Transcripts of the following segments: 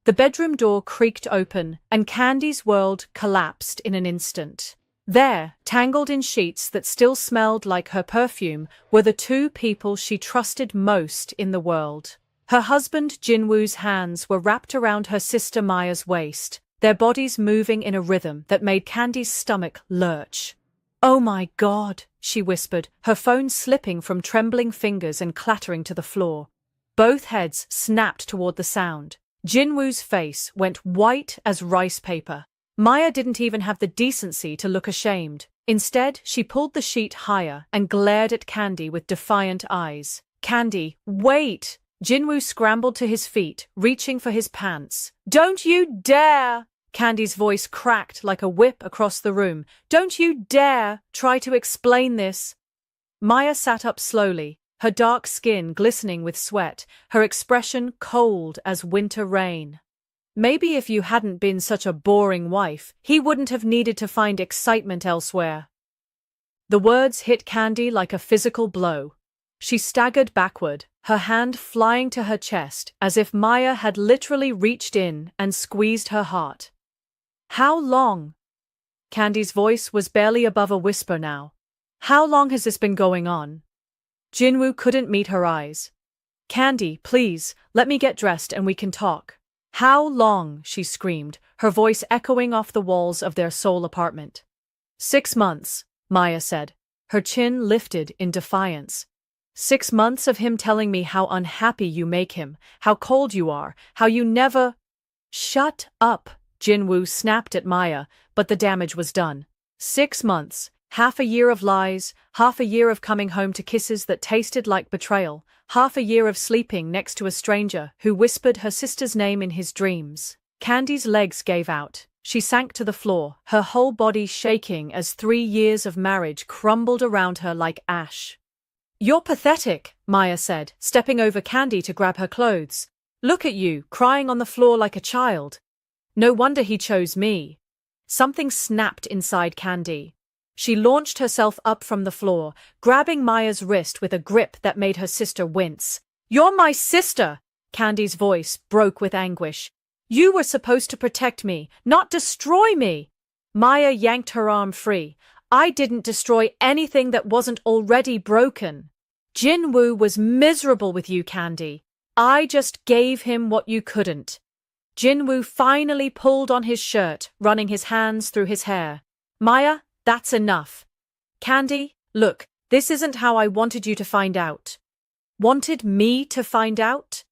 The bedroom door creaked open, and Candy's world collapsed in an instant. There, tangled in sheets that still smelled like her perfume, were the two people she trusted most in the world. Her husband Jinwoo's hands were wrapped around her sister Maya's waist, their bodies moving in a rhythm that made Candy's stomach lurch. "Oh my God," she whispered, her phone slipping from trembling fingers and clattering to the floor. Both heads snapped toward the sound. Jinwoo's face went white as rice paper. Maya didn't even have the decency to look ashamed. Instead, she pulled the sheet higher and glared at Candy with defiant eyes. "Candy, wait!" Jinwoo scrambled to his feet, reaching for his pants. "Don't you dare!" Candy's voice cracked like a whip across the room. "Don't you dare try to explain this!" Maya sat up slowly, her dark skin glistening with sweat, her expression cold as winter rain. "Maybe if you hadn't been such a boring wife, he wouldn't have needed to find excitement elsewhere." The words hit Candy like a physical blow. She staggered backward, her hand flying to her chest as if Maya had literally reached in and squeezed her heart. "How long?" Candy's voice was barely above a whisper now. "How long has this been going on?" Jinwoo couldn't meet her eyes. "Candy, please, let me get dressed and we can talk." "How long?" she screamed, her voice echoing off the walls of their Seoul apartment. 6 months, Maya said, her chin lifted in defiance. 6 months of him telling me how unhappy you make him, how cold you are, how you never— "Shut up," Jinwoo snapped at Maya, but the damage was done. 6 months, half a year of lies, half a year of coming home to kisses that tasted like betrayal, half a year of sleeping next to a stranger who whispered her sister's name in his dreams. Candy's legs gave out. She sank to the floor, her whole body shaking as 3 years of marriage crumbled around her like ash. "You're pathetic," Maya said, stepping over Candy to grab her clothes. "Look at you, crying on the floor like a child. No wonder he chose me." Something snapped inside Candy. She launched herself up from the floor, grabbing Maya's wrist with a grip that made her sister wince. "You're my sister!" Candy's voice broke with anguish. "You were supposed to protect me, not destroy me!" Maya yanked her arm free. "I didn't destroy anything that wasn't already broken. Jinwoo was miserable with you, Candy. I just gave him what you couldn't." Jinwoo finally pulled on his shirt, running his hands through his hair. "Maya, that's enough. Candy, look, this isn't how I wanted you to find out." "Wanted me to find out?"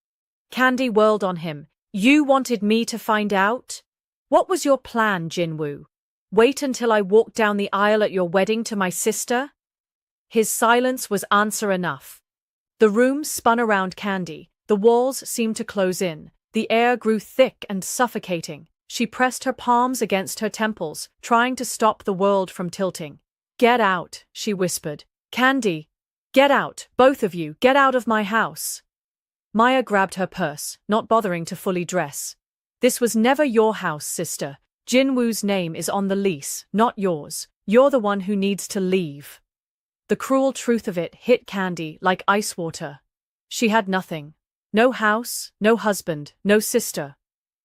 Candy whirled on him. "You wanted me to find out? What was your plan, Jinwoo? Wait until I walked down the aisle at your wedding to my sister?" His silence was answer enough. The room spun around Candy. The walls seemed to close in. The air grew thick and suffocating. She pressed her palms against her temples, trying to stop the world from tilting. "Get out," she whispered. "Candy, get out, both of you, get out of my house." Maya grabbed her purse, not bothering to fully dress. "This was never your house, sister. Jinwoo's name is on the lease, not yours. You're the one who needs to leave." The cruel truth of it hit Candy like ice water. She had nothing. No house, no husband, no sister.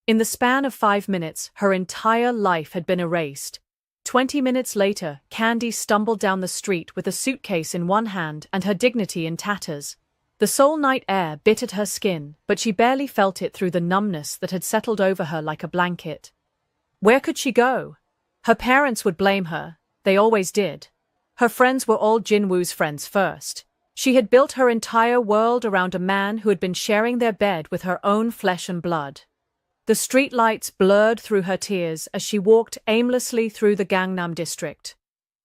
In the span of 5 minutes, her entire life had been erased. 20 minutes later, Candy stumbled down the street with a suitcase in one hand and her dignity in tatters. The Seoul night air bit at her skin, but she barely felt it through the numbness that had settled over her like a blanket. Where could she go? Her parents would blame her. They always did. Her friends were all Jinwoo's friends first. She had built her entire world around a man who had been sharing their bed with her own flesh and blood. The streetlights blurred through her tears as she walked aimlessly through the Gangnam district.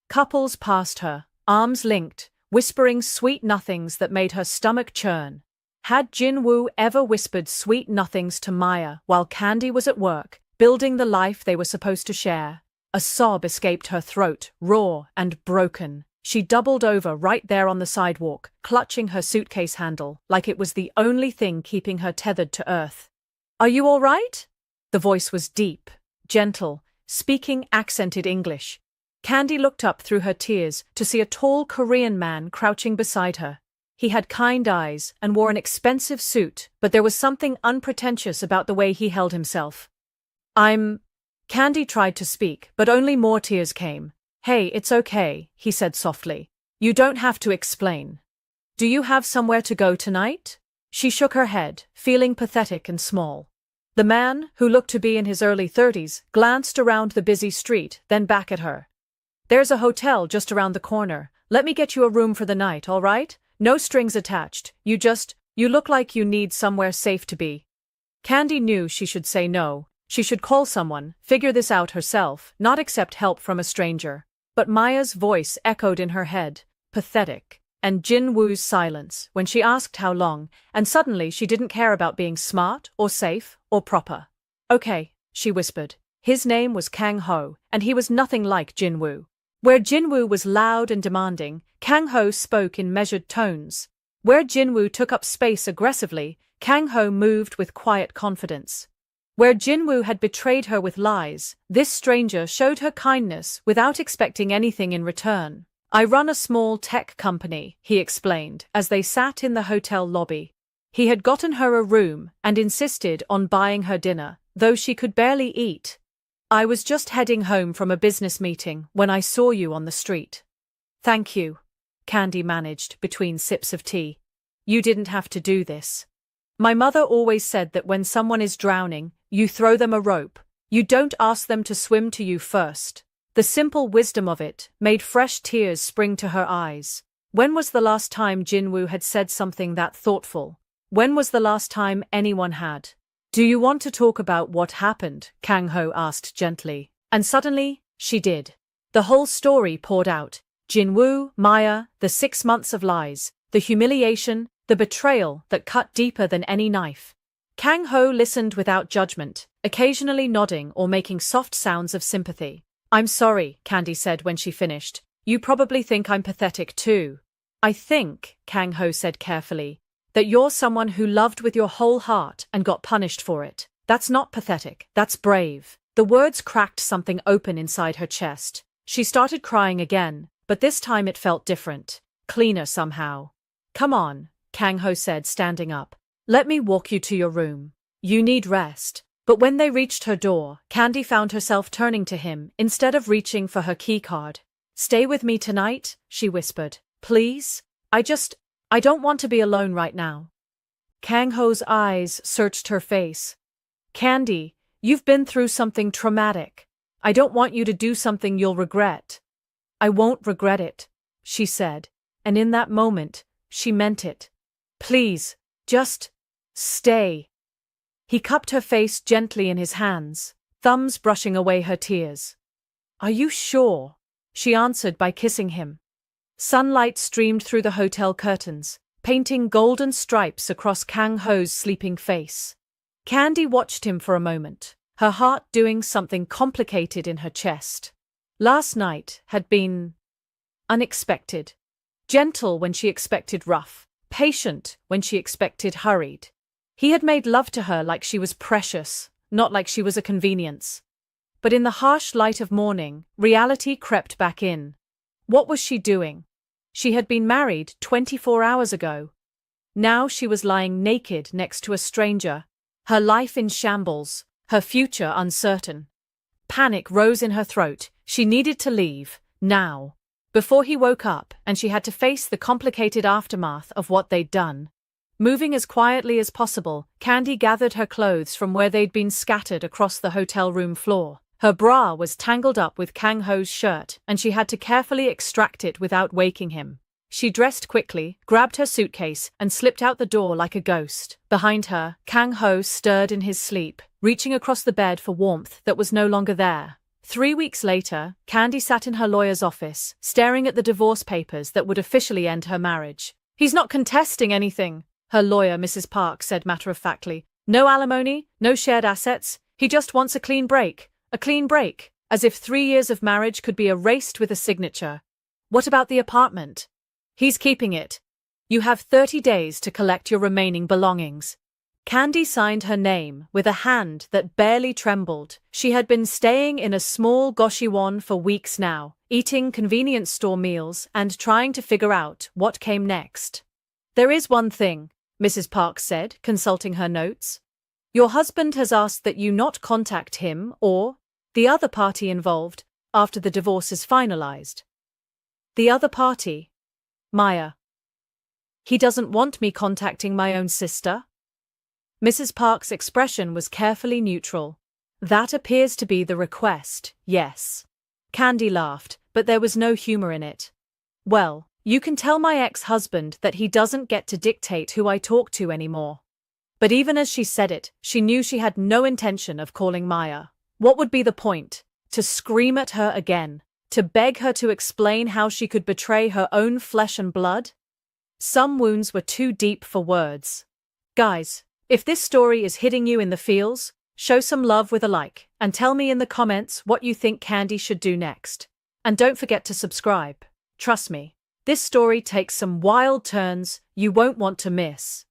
Couples passed her, arms linked, whispering sweet nothings that made her stomach churn. Had Jinwoo ever whispered sweet nothings to Maya while Candy was at work, building the life they were supposed to share? A sob escaped her throat, raw and broken. She doubled over right there on the sidewalk, clutching her suitcase handle like it was the only thing keeping her tethered to earth. "Are you all right?" The voice was deep, gentle, speaking accented English. Candy looked up through her tears to see a tall Korean man crouching beside her. He had kind eyes and wore an expensive suit, but there was something unpretentious about the way he held himself. Candy tried to speak, but only more tears came. Hey, it's okay, he said softly. You don't have to explain. Do you have somewhere to go tonight? She shook her head, feeling pathetic and small. The man, who looked to be in his early 30s, glanced around the busy street, then back at her. There's a hotel just around the corner. Let me get you a room for the night, all right? No strings attached. You look like you need somewhere safe to be. Candy knew she should say no. She should call someone, figure this out herself, not accept help from a stranger. But Maya's voice echoed in her head, pathetic, and Jin Woo's silence when she asked how long, and suddenly she didn't care about being smart or safe or proper. Okay, she whispered. His name was Kang Ho, and he was nothing like Jin Woo. Where Jin Woo was loud and demanding, Kang Ho spoke in measured tones. Where Jin Woo took up space aggressively, Kang Ho moved with quiet confidence. Where Jin Woo had betrayed her with lies, this stranger showed her kindness without expecting anything in return. I run a small tech company, he explained, as they sat in the hotel lobby. He had gotten her a room and insisted on buying her dinner, though she could barely eat. I was just heading home from a business meeting when I saw you on the street. Thank you, Candy managed between sips of tea. You didn't have to do this. My mother always said that when someone is drowning, you throw them a rope. You don't ask them to swim to you first. The simple wisdom of it made fresh tears spring to her eyes. When was the last time Jin Woo had said something that thoughtful? When was the last time anyone had? Do you want to talk about what happened? Kang Ho asked gently. And suddenly, she did. The whole story poured out. Jin Woo, Maya, the 6 months of lies, the humiliation, the betrayal that cut deeper than any knife. Kang Ho listened without judgment, occasionally nodding or making soft sounds of sympathy. I'm sorry, Candy said when she finished. You probably think I'm pathetic too. I think, Kang Ho said carefully, that you're someone who loved with your whole heart and got punished for it. That's not pathetic, that's brave. The words cracked something open inside her chest. She started crying again, but this time it felt different, cleaner somehow. Come on, Kang Ho said, standing up. Let me walk you to your room. You need rest. But when they reached her door, Candy found herself turning to him instead of reaching for her keycard. Stay with me tonight, she whispered. Please? I don't want to be alone right now. Kang Ho's eyes searched her face. Candy, you've been through something traumatic. I don't want you to do something you'll regret. I won't regret it, she said, and in that moment, she meant it. Please, just stay. He cupped her face gently in his hands, thumbs brushing away her tears. Are you sure? She answered by kissing him. Sunlight streamed through the hotel curtains, painting golden stripes across Kang Ho's sleeping face. Candy watched him for a moment, her heart doing something complicated in her chest. Last night had been unexpected. Gentle when she expected rough, patient when she expected hurried. He had made love to her like she was precious, not like she was a convenience. But in the harsh light of morning, reality crept back in. What was she doing? She had been married 24 hours ago. Now she was lying naked next to a stranger, her life in shambles, her future uncertain. Panic rose in her throat. She needed to leave, now, before he woke up and she had to face the complicated aftermath of what they'd done. Moving as quietly as possible, Candy gathered her clothes from where they'd been scattered across the hotel room floor. Her bra was tangled up with Kang Ho's shirt, and she had to carefully extract it without waking him. She dressed quickly, grabbed her suitcase, and slipped out the door like a ghost. Behind her, Kang Ho stirred in his sleep, reaching across the bed for warmth that was no longer there. 3 weeks later, Candy sat in her lawyer's office, staring at the divorce papers that would officially end her marriage. He's not contesting anything, her lawyer, Mrs. Park, said matter-of-factly. No alimony, no shared assets. He just wants a clean break. A clean break, as if 3 years of marriage could be erased with a signature. What about the apartment? He's keeping it. You have 30 days to collect your remaining belongings. Candy signed her name with a hand that barely trembled. She had been staying in a small goshiwon for weeks now, eating convenience store meals and trying to figure out what came next. There is one thing, Mrs. Parks said, consulting her notes. Your husband has asked that you not contact him or the other party involved after the divorce is finalized. The other party? Maya. He doesn't want me contacting my own sister? Mrs. Parks' expression was carefully neutral. That appears to be the request, yes. Candy laughed, but there was no humor in it. Well, you can tell my ex-husband that he doesn't get to dictate who I talk to anymore. But even as she said it, she knew she had no intention of calling Maya. What would be the point? To scream at her again? To beg her to explain how she could betray her own flesh and blood? Some wounds were too deep for words. Guys, if this story is hitting you in the feels, show some love with a like, and tell me in the comments what you think Candy should do next. And don't forget to subscribe. Trust me, this story takes some wild turns you won't want to miss.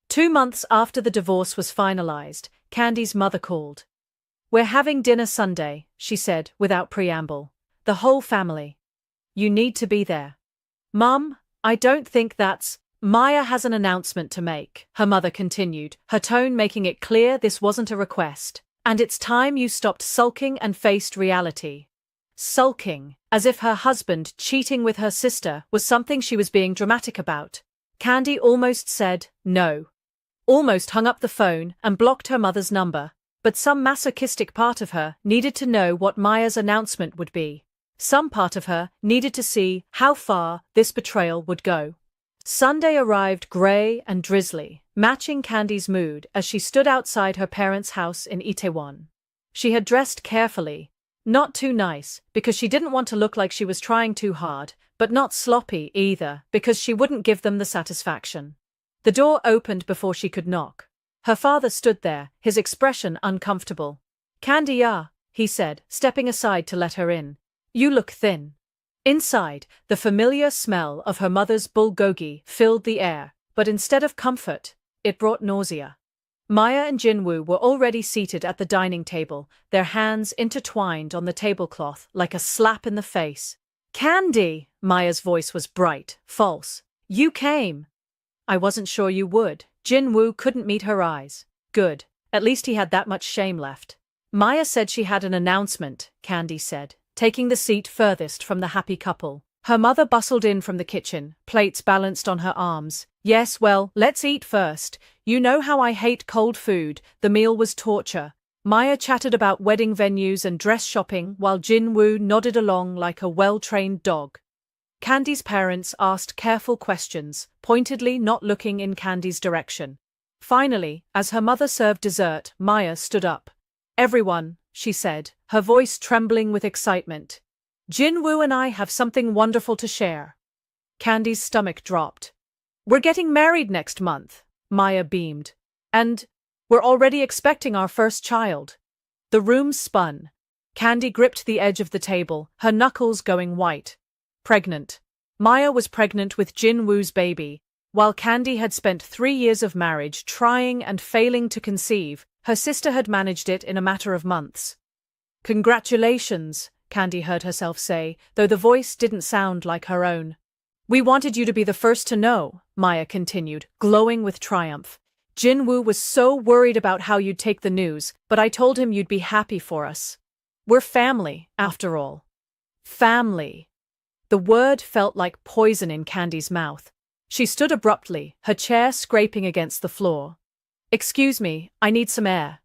2 months after the divorce was finalized, Candy's mother called. We're having dinner Sunday, she said without preamble. The whole family. You need to be there. Mum, I don't think that's… Maya has an announcement to make, her mother continued, her tone making it clear this wasn't a request. And it's time you stopped sulking and faced reality. Sulking, as if her husband cheating with her sister was something she was being dramatic about. Candy almost said no. Almost hung up the phone and blocked her mother's number. But some masochistic part of her needed to know what Maya's announcement would be. Some part of her needed to see how far this betrayal would go. Sunday arrived grey and drizzly, matching Candy's mood as she stood outside her parents' house in Itaewon. She had dressed carefully, not too nice, because she didn't want to look like she was trying too hard, but not sloppy either, because she wouldn't give them the satisfaction. The door opened before she could knock. Her father stood there, his expression uncomfortable. Candy, he said, stepping aside to let her in. You look thin. Inside, the familiar smell of her mother's bulgogi filled the air, but instead of comfort, it brought nausea. Maya and Jinwoo were already seated at the dining table, their hands intertwined on the tablecloth like a slap in the face. Candy! Maya's voice was bright, false. You came. I wasn't sure you would. Jinwoo couldn't meet her eyes. Good. At least he had that much shame left. Maya said she had an announcement, Candy said, taking the seat furthest from the happy couple. Her mother bustled in from the kitchen, plates balanced on her arms. Yes, well, let's eat first. You know how I hate cold food. The meal was torture. Maya chatted about wedding venues and dress shopping while Jinwoo nodded along like a well-trained dog. Candy's parents asked careful questions, pointedly not looking in Candy's direction. Finally, as her mother served dessert, Maya stood up. Everyone, she said, her voice trembling with excitement. Jinwoo and I have something wonderful to share. Candy's stomach dropped. We're getting married next month, Maya beamed. And we're already expecting our first child. The room spun. Candy gripped the edge of the table, her knuckles going white. Pregnant. Maya was pregnant with Jinwoo's baby. While Candy had spent 3 years of marriage trying and failing to conceive, her sister had managed it in a matter of months. Congratulations, Candy heard herself say, though the voice didn't sound like her own. We wanted you to be the first to know, Maya continued, glowing with triumph. Jinwoo was so worried about how you'd take the news, but I told him you'd be happy for us. We're family, after all. Family. The word felt like poison in Candy's mouth. She stood abruptly, her chair scraping against the floor. Excuse me, I need some air.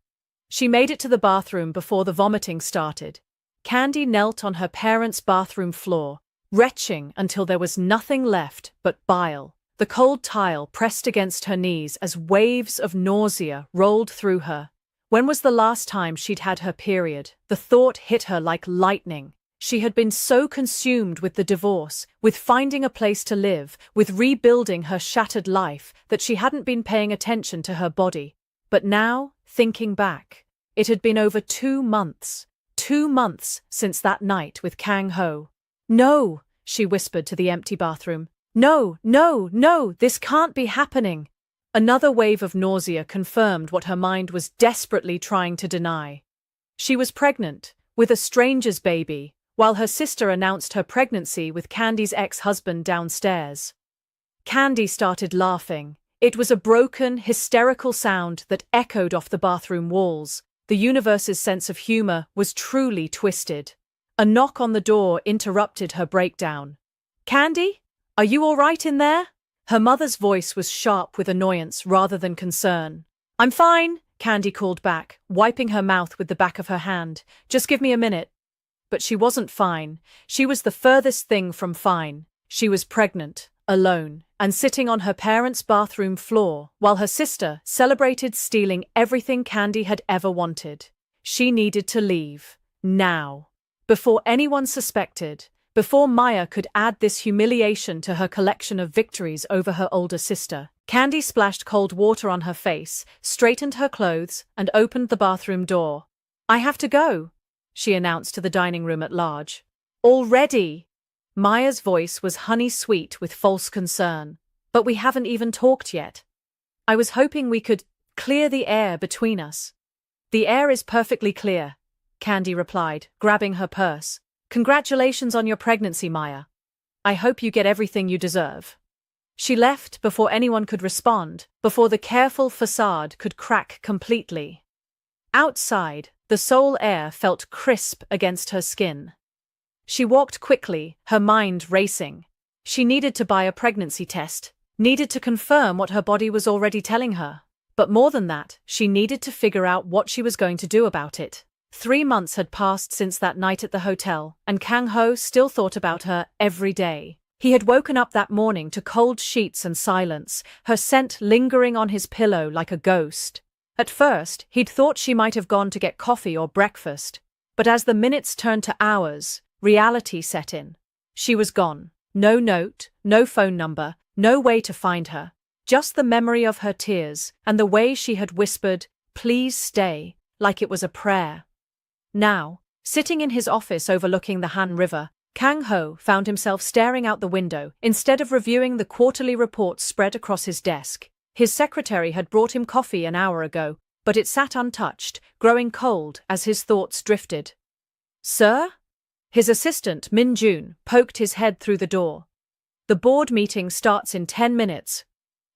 She made it to the bathroom before the vomiting started. Candy knelt on her parents' bathroom floor, retching until there was nothing left but bile. The cold tile pressed against her knees as waves of nausea rolled through her. When was the last time she'd had her period? The thought hit her like lightning. She had been so consumed with the divorce, with finding a place to live, with rebuilding her shattered life, that she hadn't been paying attention to her body. But now, thinking back, it had been over 2 months. 2 months since that night with Kang Ho. No, she whispered to the empty bathroom. No, no, no, this can't be happening. Another wave of nausea confirmed what her mind was desperately trying to deny. She was pregnant, with a stranger's baby, while her sister announced her pregnancy with Candy's ex-husband downstairs. Candy started laughing. It was a broken, hysterical sound that echoed off the bathroom walls. The universe's sense of humor was truly twisted. A knock on the door interrupted her breakdown. "Candy? Are you all right in there?" Her mother's voice was sharp with annoyance rather than concern. "I'm fine," Candy called back, wiping her mouth with the back of her hand. "Just give me a minute." But she wasn't fine. She was the furthest thing from fine. She was pregnant, alone, and sitting on her parents' bathroom floor while her sister celebrated stealing everything Candy had ever wanted. She needed to leave. Now. Before anyone suspected. Before Maya could add this humiliation to her collection of victories over her older sister. Candy splashed cold water on her face, straightened her clothes, and opened the bathroom door. "I have to go," she announced to the dining room at large. "Already?" Maya's voice was honey-sweet with false concern. "But we haven't even talked yet. I was hoping we could clear the air between us." "The air is perfectly clear," Candy replied, grabbing her purse. "Congratulations on your pregnancy, Maya. I hope you get everything you deserve." She left before anyone could respond, before the careful facade could crack completely. Outside, the Seoul air felt crisp against her skin. She walked quickly, her mind racing. She needed to buy a pregnancy test, needed to confirm what her body was already telling her. But more than that, she needed to figure out what she was going to do about it. 3 months had passed since that night at the hotel, and Kang-ho still thought about her every day. He had woken up that morning to cold sheets and silence, her scent lingering on his pillow like a ghost. At first, he'd thought she might have gone to get coffee or breakfast. But as the minutes turned to hours, reality set in. She was gone. No note, no phone number, no way to find her. Just the memory of her tears, and the way she had whispered, "Please stay," like it was a prayer. Now, sitting in his office overlooking the Han River, Kang-ho found himself staring out the window instead of reviewing the quarterly reports spread across his desk. His secretary had brought him coffee an hour ago, but it sat untouched, growing cold as his thoughts drifted. "Sir?" His assistant, Min-jun, poked his head through the door. "The board meeting starts in 10 minutes.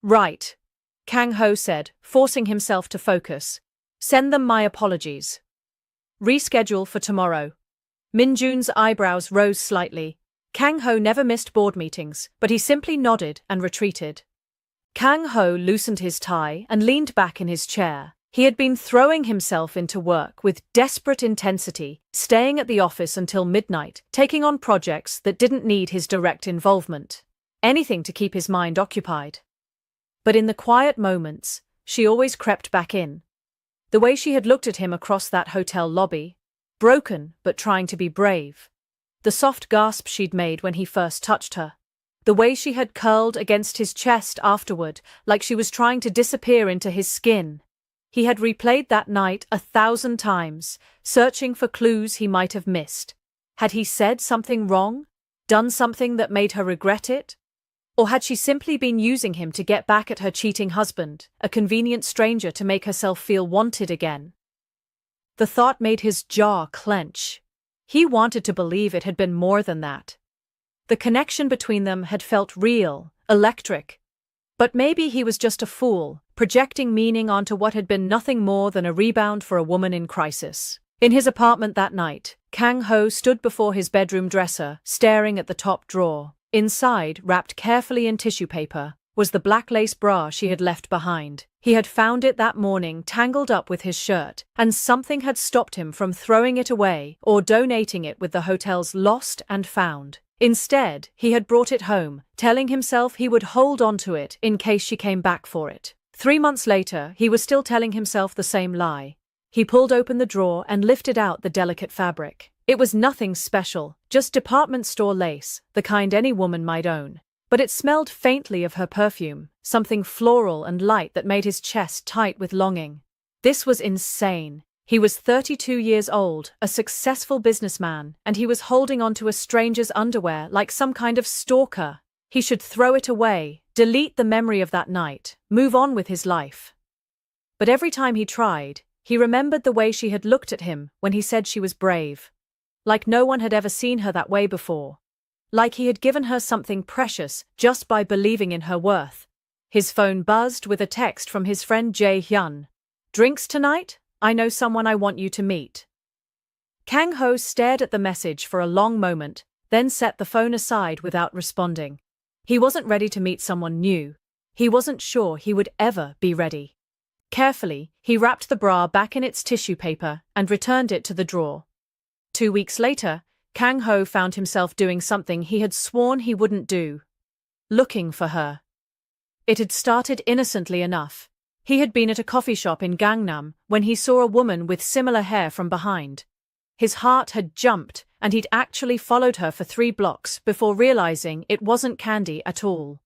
"Right," Kang-ho said, forcing himself to focus. "Send them my apologies." "Reschedule for tomorrow." Min-jun's eyebrows rose slightly. Kang-ho never missed board meetings, but he simply nodded and retreated. Kang-ho loosened his tie and leaned back in his chair. He had been throwing himself into work with desperate intensity, staying at the office until midnight, taking on projects that didn't need his direct involvement. Anything to keep his mind occupied. But in the quiet moments, she always crept back in. The way she had looked at him across that hotel lobby, broken but trying to be brave. The soft gasp she'd made when he first touched her. The way she had curled against his chest afterward, like she was trying to disappear into his skin. He had replayed that night 1,000 times, searching for clues he might have missed. Had he said something wrong? Done something that made her regret it? Or had she simply been using him to get back at her cheating husband, a convenient stranger to make herself feel wanted again? The thought made his jaw clench. He wanted to believe it had been more than that. The connection between them had felt real, electric. But maybe he was just a fool, projecting meaning onto what had been nothing more than a rebound for a woman in crisis. In his apartment that night, Kang-ho stood before his bedroom dresser, staring at the top drawer. Inside, wrapped carefully in tissue paper, was the black lace bra she had left behind. He had found it that morning tangled up with his shirt, and something had stopped him from throwing it away or donating it with the hotel's lost and found. Instead, he had brought it home, telling himself he would hold on to it in case she came back for it. 3 months later, he was still telling himself the same lie. He pulled open the drawer and lifted out the delicate fabric. It was nothing special, just department store lace, the kind any woman might own. But it smelled faintly of her perfume, something floral and light that made his chest tight with longing. This was insane. He was 32 years old, a successful businessman, and he was holding onto a stranger's underwear like some kind of stalker. He should throw it away, delete the memory of that night, move on with his life. But every time he tried, he remembered the way she had looked at him when he said she was brave. Like no one had ever seen her that way before. like he had given her something precious just by believing in her worth. His phone buzzed with a text from his friend Jae-hyun. "Drinks tonight? I know someone I want you to meet." Kang-ho stared at the message for a long moment, then set the phone aside without responding. He wasn't ready to meet someone new. He wasn't sure he would ever be ready. Carefully, he wrapped the bra back in its tissue paper and returned it to the drawer. 2 weeks later, Kang-ho found himself doing something he had sworn he wouldn't do. Looking for her. It had started innocently enough. He had been at a coffee shop in Gangnam when he saw a woman with similar hair from behind. His heart had jumped, and he'd actually followed her for 3 blocks before realizing it wasn't Candy at all.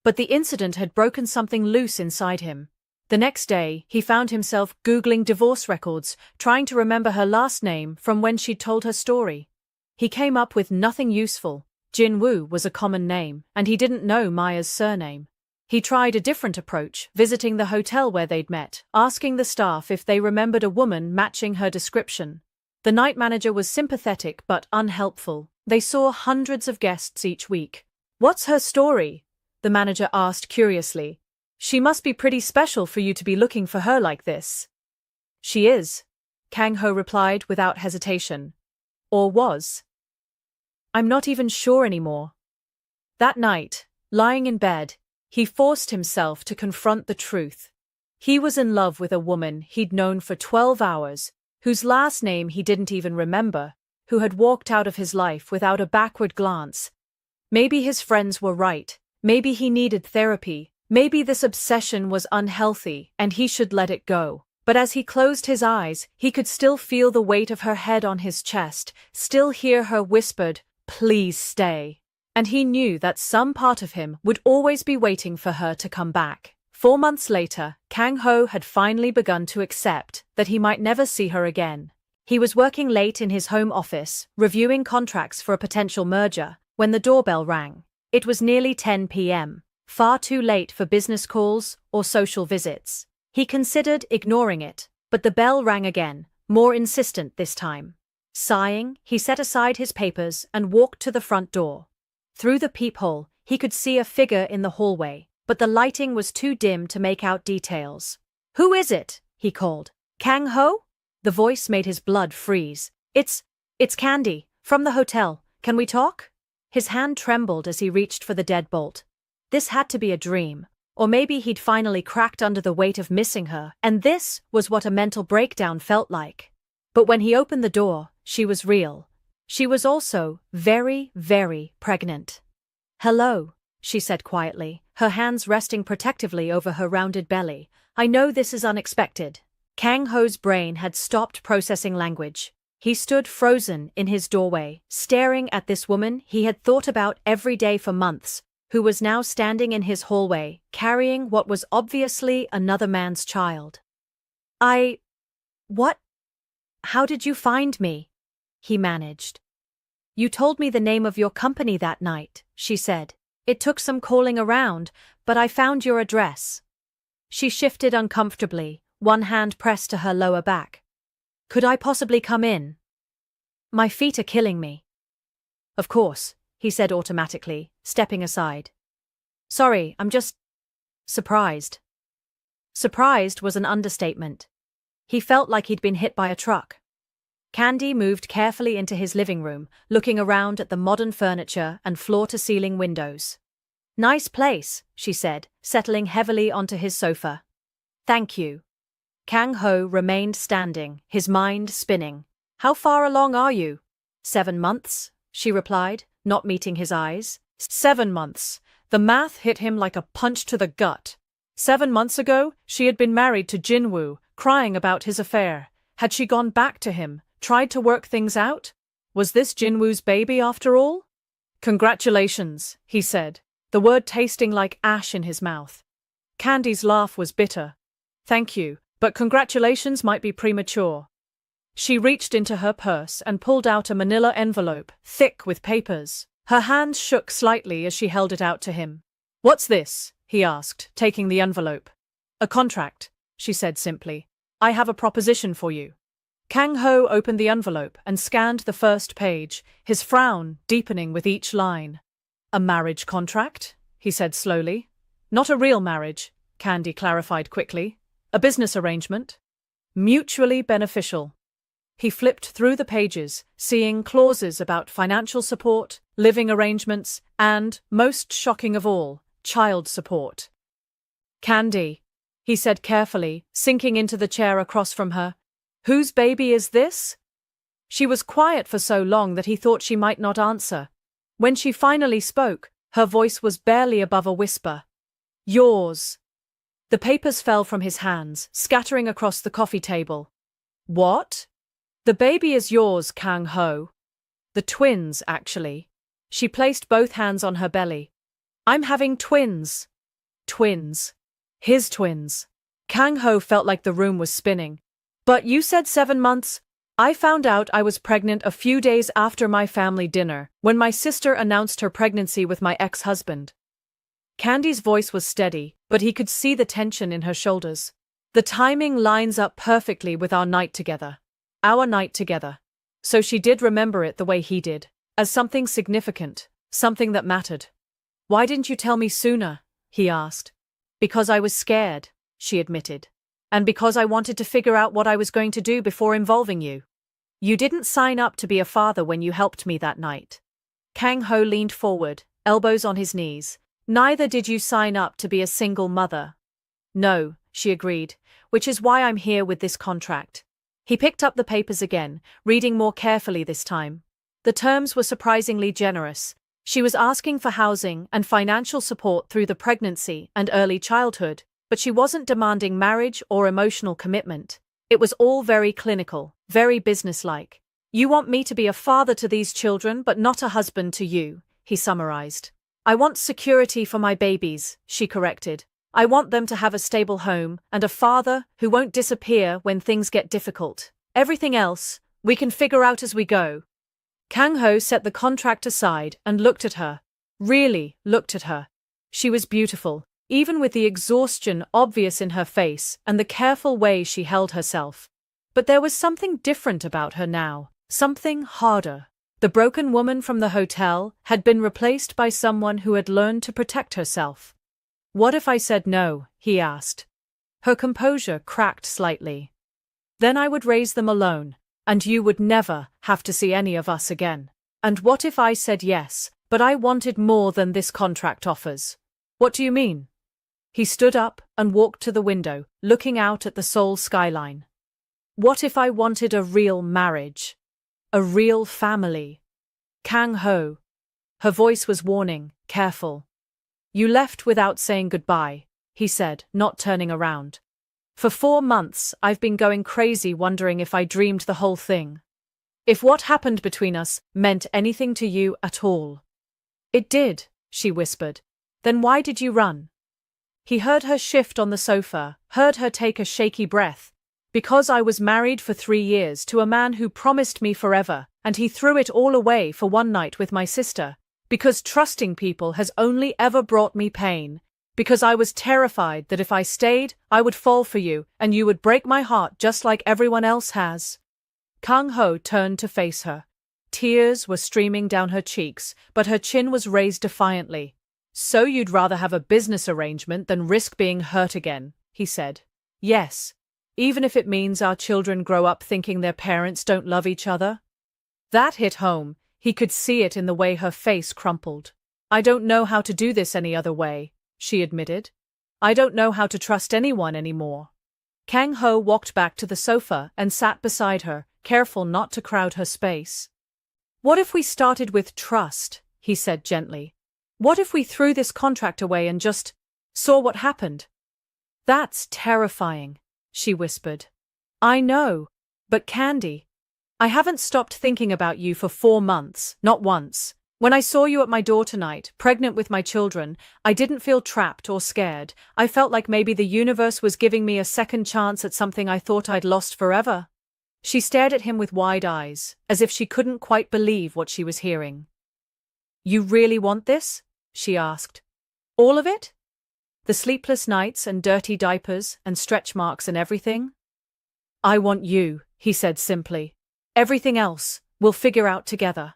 But the incident had broken something loose inside him. The next day, he found himself Googling divorce records, trying to remember her last name from when she'd told her story. He came up with nothing useful. Jin-woo was a common name, and he didn't know Maya's surname. He tried a different approach, visiting the hotel where they'd met, asking the staff if they remembered a woman matching her description. The night manager was sympathetic but unhelpful. They saw hundreds of guests each week. "What's her story?" the manager asked curiously. "She must be pretty special for you to be looking for her like this." "She is," Kang-ho replied without hesitation. Or was. "I'm not even sure anymore." That night, lying in bed, he forced himself to confront the truth. He was in love with a woman he'd known for 12 hours, whose last name he didn't even remember, who had walked out of his life without a backward glance. Maybe his friends were right. Maybe he needed therapy. Maybe this obsession was unhealthy and he should let it go. But as he closed his eyes, he could still feel the weight of her head on his chest, still hear her whispered, "Please stay." And he knew that some part of him would always be waiting for her to come back. 4 months later, Kang-ho had finally begun to accept that he might never see her again. He was working late in his home office, reviewing contracts for a potential merger, when the doorbell rang. It was nearly 10 p.m., far too late for business calls or social visits. He considered ignoring it, but the bell rang again, more insistent this time. Sighing, he set aside his papers and walked to the front door. Through the peephole, he could see a figure in the hallway, but the lighting was too dim to make out details. "Who is it?" he called. "Kang-ho?" The voice made his blood freeze. It's Candy, from the hotel. Can we talk?" His hand trembled as he reached for the deadbolt. This had to be a dream. Or maybe he'd finally cracked under the weight of missing her, and this was what a mental breakdown felt like. But when he opened the door, she was real. She was also very, very pregnant. "Hello," she said quietly, her hands resting protectively over her rounded belly. "I know this is unexpected." Kang-ho's brain had stopped processing language. He stood frozen in his doorway, staring at this woman he had thought about every day for months, who was now standing in his hallway, carrying what was obviously another man's child. What? How did you find me?" he managed. "You told me the name of your company that night," she said. "It took some calling around, but I found your address." She shifted uncomfortably, one hand pressed to her lower back. "Could I possibly come in? My feet are killing me." "Of course," he said automatically, stepping aside. "Sorry, I'm just surprised." Surprised was an understatement. He felt like he'd been hit by a truck. Candy moved carefully into his living room, looking around at the modern furniture and floor-to-ceiling windows. "Nice place," she said, settling heavily onto his sofa. "Thank you." Kang-ho remained standing, his mind spinning. "How far along are you?" 7 months, she replied, not meeting his eyes. 7 months. The math hit him like a punch to the gut. 7 months ago, she had been married to Jin-woo, crying about his affair. Had she gone back to him, tried to work things out? Was this Jin-woo's baby after all? "Congratulations," he said, the word tasting like ash in his mouth. Candy's laugh was bitter. "Thank you, but congratulations might be premature." She reached into her purse and pulled out a manila envelope, thick with papers. Her hands shook slightly as she held it out to him. "What's this?" he asked, taking the envelope. "A contract," she said simply. "I have a proposition for you." Kang Ho opened the envelope and scanned the first page, his frown deepening with each line. A marriage contract? He said slowly. Not a real marriage, Candy clarified quickly. A business arrangement. Mutually beneficial. He flipped through the pages, seeing clauses about financial support, living arrangements, and, most shocking of all, child support. Candy, he said carefully, sinking into the chair across from her. Whose baby is this? She was quiet for so long that he thought she might not answer. When she finally spoke, her voice was barely above a whisper. Yours. The papers fell from his hands, scattering across the coffee table. What? The baby is yours, Kang Ho. The twins, actually. She placed both hands on her belly. I'm having twins. Twins. His twins. Kang Ho felt like the room was spinning. But you said 7 months. I found out I was pregnant a few days after my family dinner, when my sister announced her pregnancy with my ex-husband. Candy's voice was steady, but he could see the tension in her shoulders. The timing lines up perfectly with our night together. Our night together. So she did remember it the way he did, as something significant, something that mattered. Why didn't you tell me sooner? He asked. Because I was scared, she admitted. And because I wanted to figure out what I was going to do before involving you. You didn't sign up to be a father when you helped me that night. Kang Ho leaned forward, elbows on his knees. Neither did you sign up to be a single mother. No, she agreed, which is why I'm here with this contract. He picked up the papers again, reading more carefully this time. The terms were surprisingly generous. She was asking for housing and financial support through the pregnancy and early childhood, but she wasn't demanding marriage or emotional commitment. It was all very clinical, very businesslike. You want me to be a father to these children, but not a husband to you, he summarized. I want security for my babies, she corrected. I want them to have a stable home and a father who won't disappear when things get difficult. Everything else, we can figure out as we go. Kang Ho set the contract aside and looked at her. Really looked at her. She was beautiful, even with the exhaustion obvious in her face and the careful way she held herself. But there was something different about her now, something harder. The broken woman from the hotel had been replaced by someone who had learned to protect herself. What if I said no? He asked. Her composure cracked slightly. Then I would raise them alone, and you would never have to see any of us again. And what if I said yes, but I wanted more than this contract offers? What do you mean? He stood up and walked to the window, looking out at the Seoul skyline. What if I wanted a real marriage? A real family? Kang Ho. Her voice was warning, careful. You left without saying goodbye, he said, not turning around. For 4 months, I've been going crazy wondering if I dreamed the whole thing. If what happened between us meant anything to you at all. It did, she whispered. Then why did you run? He heard her shift on the sofa, heard her take a shaky breath. Because I was married for 3 years to a man who promised me forever, and he threw it all away for one night with my sister. Because trusting people has only ever brought me pain. Because I was terrified that if I stayed, I would fall for you, and you would break my heart just like everyone else has. Kang Ho turned to face her. Tears were streaming down her cheeks, but her chin was raised defiantly. So you'd rather have a business arrangement than risk being hurt again, he said. Yes. Even if it means our children grow up thinking their parents don't love each other? That hit home. He could see it in the way her face crumpled. I don't know how to do this any other way, she admitted. I don't know how to trust anyone anymore. Kang Ho walked back to the sofa and sat beside her, careful not to crowd her space. What if we started with trust? He said gently. What if we threw this contract away and just saw what happened? That's terrifying, she whispered. I know, but Candy, I haven't stopped thinking about you for 4 months, not once. When I saw you at my door tonight, pregnant with my children, I didn't feel trapped or scared. I felt like maybe the universe was giving me a second chance at something I thought I'd lost forever. She stared at him with wide eyes, as if she couldn't quite believe what she was hearing. You really want this? She asked. All of it? The sleepless nights and dirty diapers and stretch marks and everything? I want you, he said simply. Everything else, we'll figure out together.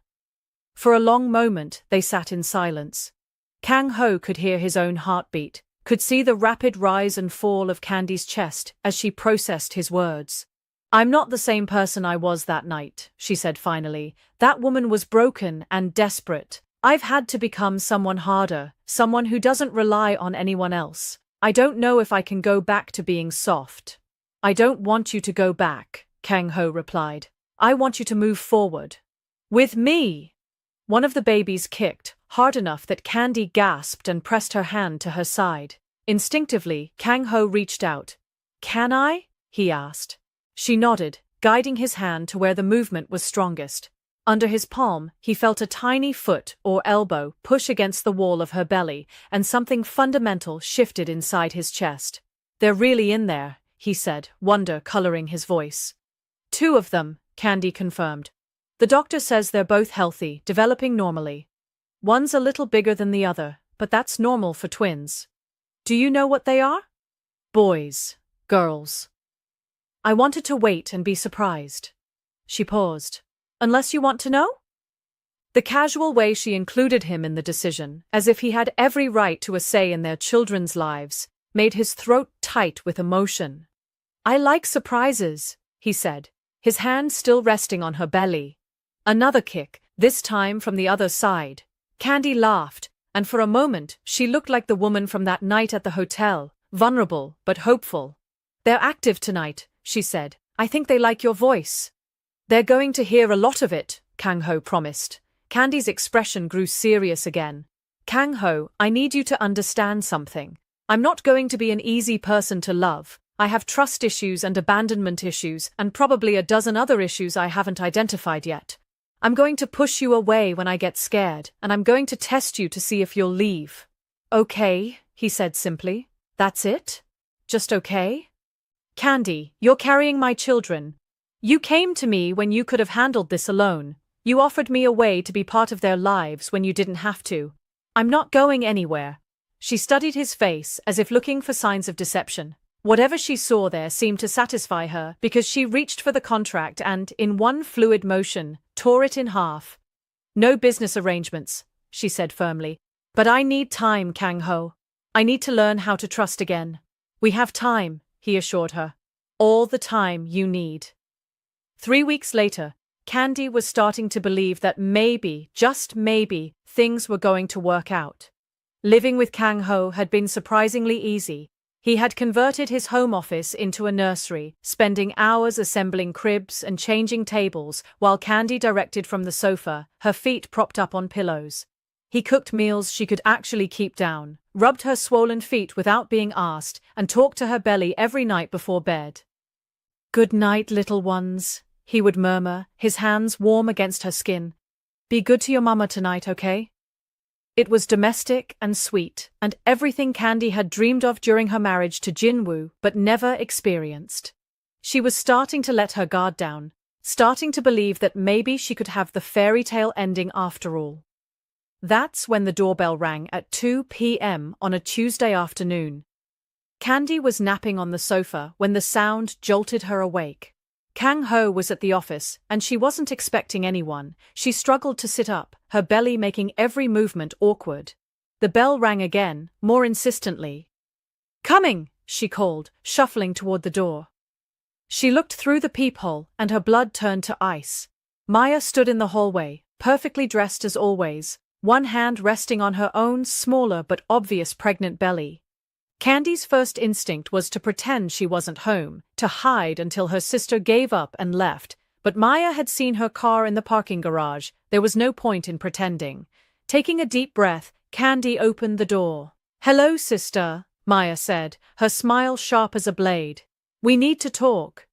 For a long moment, they sat in silence. Kang Ho could hear his own heartbeat, could see the rapid rise and fall of Candy's chest as she processed his words. I'm not the same person I was that night, she said finally. That woman was broken and desperate. I've had to become someone harder, someone who doesn't rely on anyone else. I don't know if I can go back to being soft. I don't want you to go back, Kang Ho replied. I want you to move forward. With me! One of the babies kicked, hard enough that Candy gasped and pressed her hand to her side. Instinctively, Kang Ho reached out. Can I? He asked. She nodded, guiding his hand to where the movement was strongest. Under his palm, he felt a tiny foot or elbow push against the wall of her belly, and something fundamental shifted inside his chest. They're really in there, he said, wonder coloring his voice. 2 of them, Candy confirmed. The doctor says they're both healthy, developing normally. One's a little bigger than the other, but that's normal for twins. Do you know what they are? Boys, girls. I wanted to wait and be surprised. She paused. Unless you want to know? The casual way she included him in the decision, as if he had every right to a say in their children's lives, made his throat tight with emotion. I like surprises, he said, his hand still resting on her belly. Another kick, this time from the other side. Candy laughed, and for a moment she looked like the woman from that night at the hotel, vulnerable but hopeful. They're active tonight, she said. I think they like your voice. They're going to hear a lot of it, Kang Ho promised. Candy's expression grew serious again. Kang Ho, I need you to understand something. I'm not going to be an easy person to love. I have trust issues and abandonment issues, and probably a dozen other issues I haven't identified yet. I'm going to push you away when I get scared, and I'm going to test you to see if you'll leave. Okay, he said simply. That's it? Just okay? Candy, you're carrying my children. You came to me when you could have handled this alone. You offered me a way to be part of their lives when you didn't have to. I'm not going anywhere. She studied his face as if looking for signs of deception. Whatever she saw there seemed to satisfy her because she reached for the contract and, in one fluid motion, tore it in half. No business arrangements, she said firmly. But I need time, Kang Ho. I need to learn how to trust again. We have time, he assured her. All the time you need. 3 weeks later, Candy was starting to believe that maybe, just maybe, things were going to work out. Living with Kang Ho had been surprisingly easy. He had converted his home office into a nursery, spending hours assembling cribs and changing tables while Candy directed from the sofa, her feet propped up on pillows. He cooked meals she could actually keep down, rubbed her swollen feet without being asked, and talked to her belly every night before bed. Good night, little ones, he would murmur, his hands warm against her skin. Be good to your mama tonight, okay? It was domestic and sweet, and everything Candy had dreamed of during her marriage to Jinwoo but never experienced. She was starting to let her guard down, starting to believe that maybe she could have the fairy tale ending after all. That's when the doorbell rang at 2 p.m. on a Tuesday afternoon. Candy was napping on the sofa when the sound jolted her awake. Kang Ho was at the office, and she wasn't expecting anyone. She struggled to sit up, her belly making every movement awkward. The bell rang again, more insistently. Coming, she called, shuffling toward the door. She looked through the peephole, and her blood turned to ice. Maya stood in the hallway, perfectly dressed as always, one hand resting on her own smaller but obvious pregnant belly. Candy's first instinct was to pretend she wasn't home, to hide until her sister gave up and left, but Maya had seen her car in the parking garage. There was no point in pretending. Taking a deep breath, Candy opened the door. Hello, sister, Maya said, her smile sharp as a blade. We need to talk.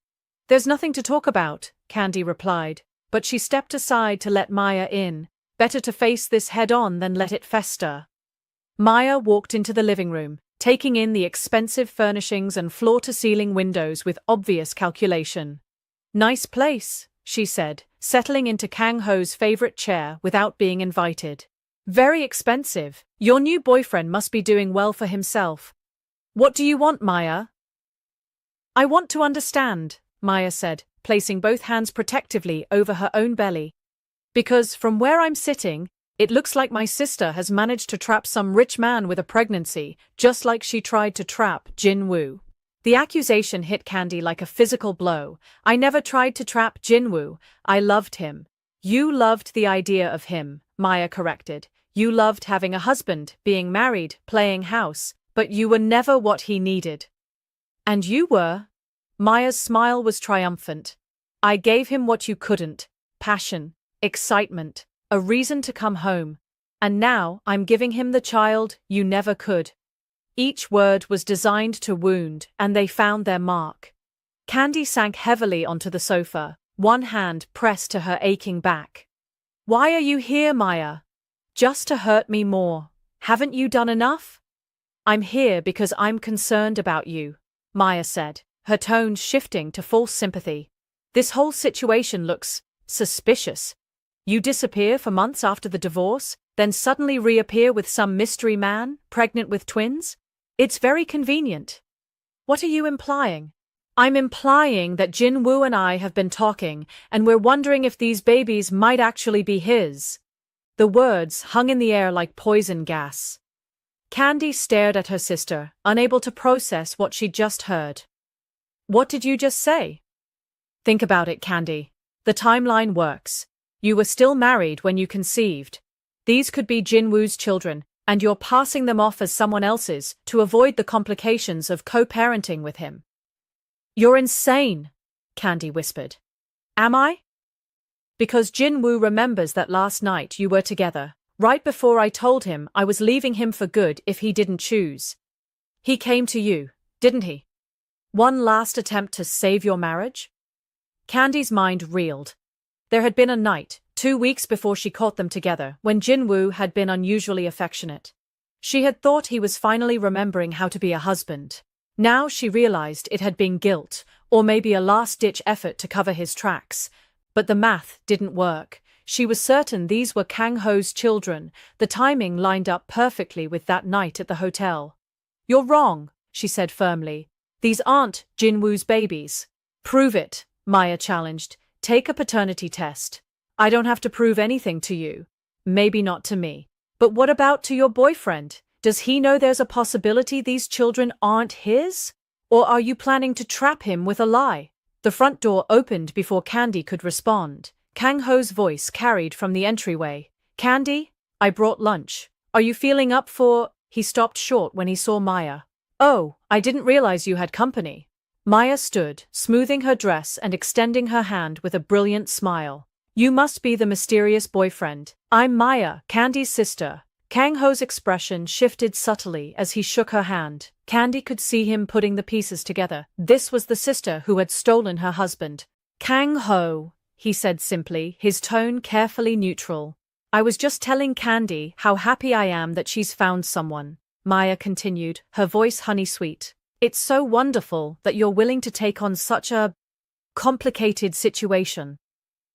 There's nothing to talk about, Candy replied, but she stepped aside to let Maya in. Better to face this head-on than let it fester. Maya walked into the living room, taking in the expensive furnishings and floor-to-ceiling windows with obvious calculation. Nice place, she said, settling into Kang Ho's favorite chair without being invited. Very expensive. Your new boyfriend must be doing well for himself. What do you want, Maya? I want to understand, Maya said, placing both hands protectively over her own belly. Because, from where I'm sitting, it looks like my sister has managed to trap some rich man with a pregnancy, just like she tried to trap Jinwoo. The accusation hit Candy like a physical blow. I never tried to trap Jinwoo, I loved him. You loved the idea of him, Maya corrected. You loved having a husband, being married, playing house, but you were never what he needed. And you were? Maya's smile was triumphant. I gave him what you couldn't: passion, excitement, a reason to come home. And now I'm giving him the child you never could. Each word was designed to wound, and they found their mark. Candy sank heavily onto the sofa, one hand pressed to her aching back. Why are you here, Maya? Just to hurt me more. Haven't you done enough? I'm here because I'm concerned about you, Maya said, her tone shifting to false sympathy. This whole situation looks suspicious. You disappear for months after the divorce, then suddenly reappear with some mystery man, pregnant with twins? It's very convenient. What are you implying? I'm implying that Jinwoo and I have been talking, and we're wondering if these babies might actually be his. The words hung in the air like poison gas. Candy stared at her sister, unable to process what she'd just heard. What did you just say? Think about it, Candy. The timeline works. You were still married when you conceived. These could be Jinwoo's children, and you're passing them off as someone else's to avoid the complications of co-parenting with him. You're insane, Candy whispered. Am I? Because Jinwoo remembers that last night you were together, right before I told him I was leaving him for good if he didn't choose. He came to you, didn't he? One last attempt to save your marriage? Candy's mind reeled. There had been a night, 2 weeks before she caught them together, when Jinwoo had been unusually affectionate. She had thought he was finally remembering how to be a husband. Now she realized it had been guilt, or maybe a last-ditch effort to cover his tracks. But the math didn't work. She was certain these were Kang Ho's children. The timing lined up perfectly with that night at the hotel. You're wrong, she said firmly. These aren't Jinwoo's babies. Prove it, Maya challenged. Take a paternity test. I don't have to prove anything to you. Maybe not to me. But what about to your boyfriend? Does he know there's a possibility these children aren't his? Or are you planning to trap him with a lie? The front door opened before Candy could respond. Kang Ho's voice carried from the entryway. Candy, I brought lunch. Are you feeling up for… He stopped short when he saw Maya. Oh, I didn't realize you had company. Maya stood, smoothing her dress and extending her hand with a brilliant smile. You must be the mysterious boyfriend. I'm Maya, Candy's sister. Kang Ho's expression shifted subtly as he shook her hand. Candy could see him putting the pieces together. This was the sister who had stolen her husband. Kang Ho, he said simply, his tone carefully neutral. I was just telling Candy how happy I am that she's found someone, Maya continued, her voice honey-sweet. It's so wonderful that you're willing to take on such a complicated situation.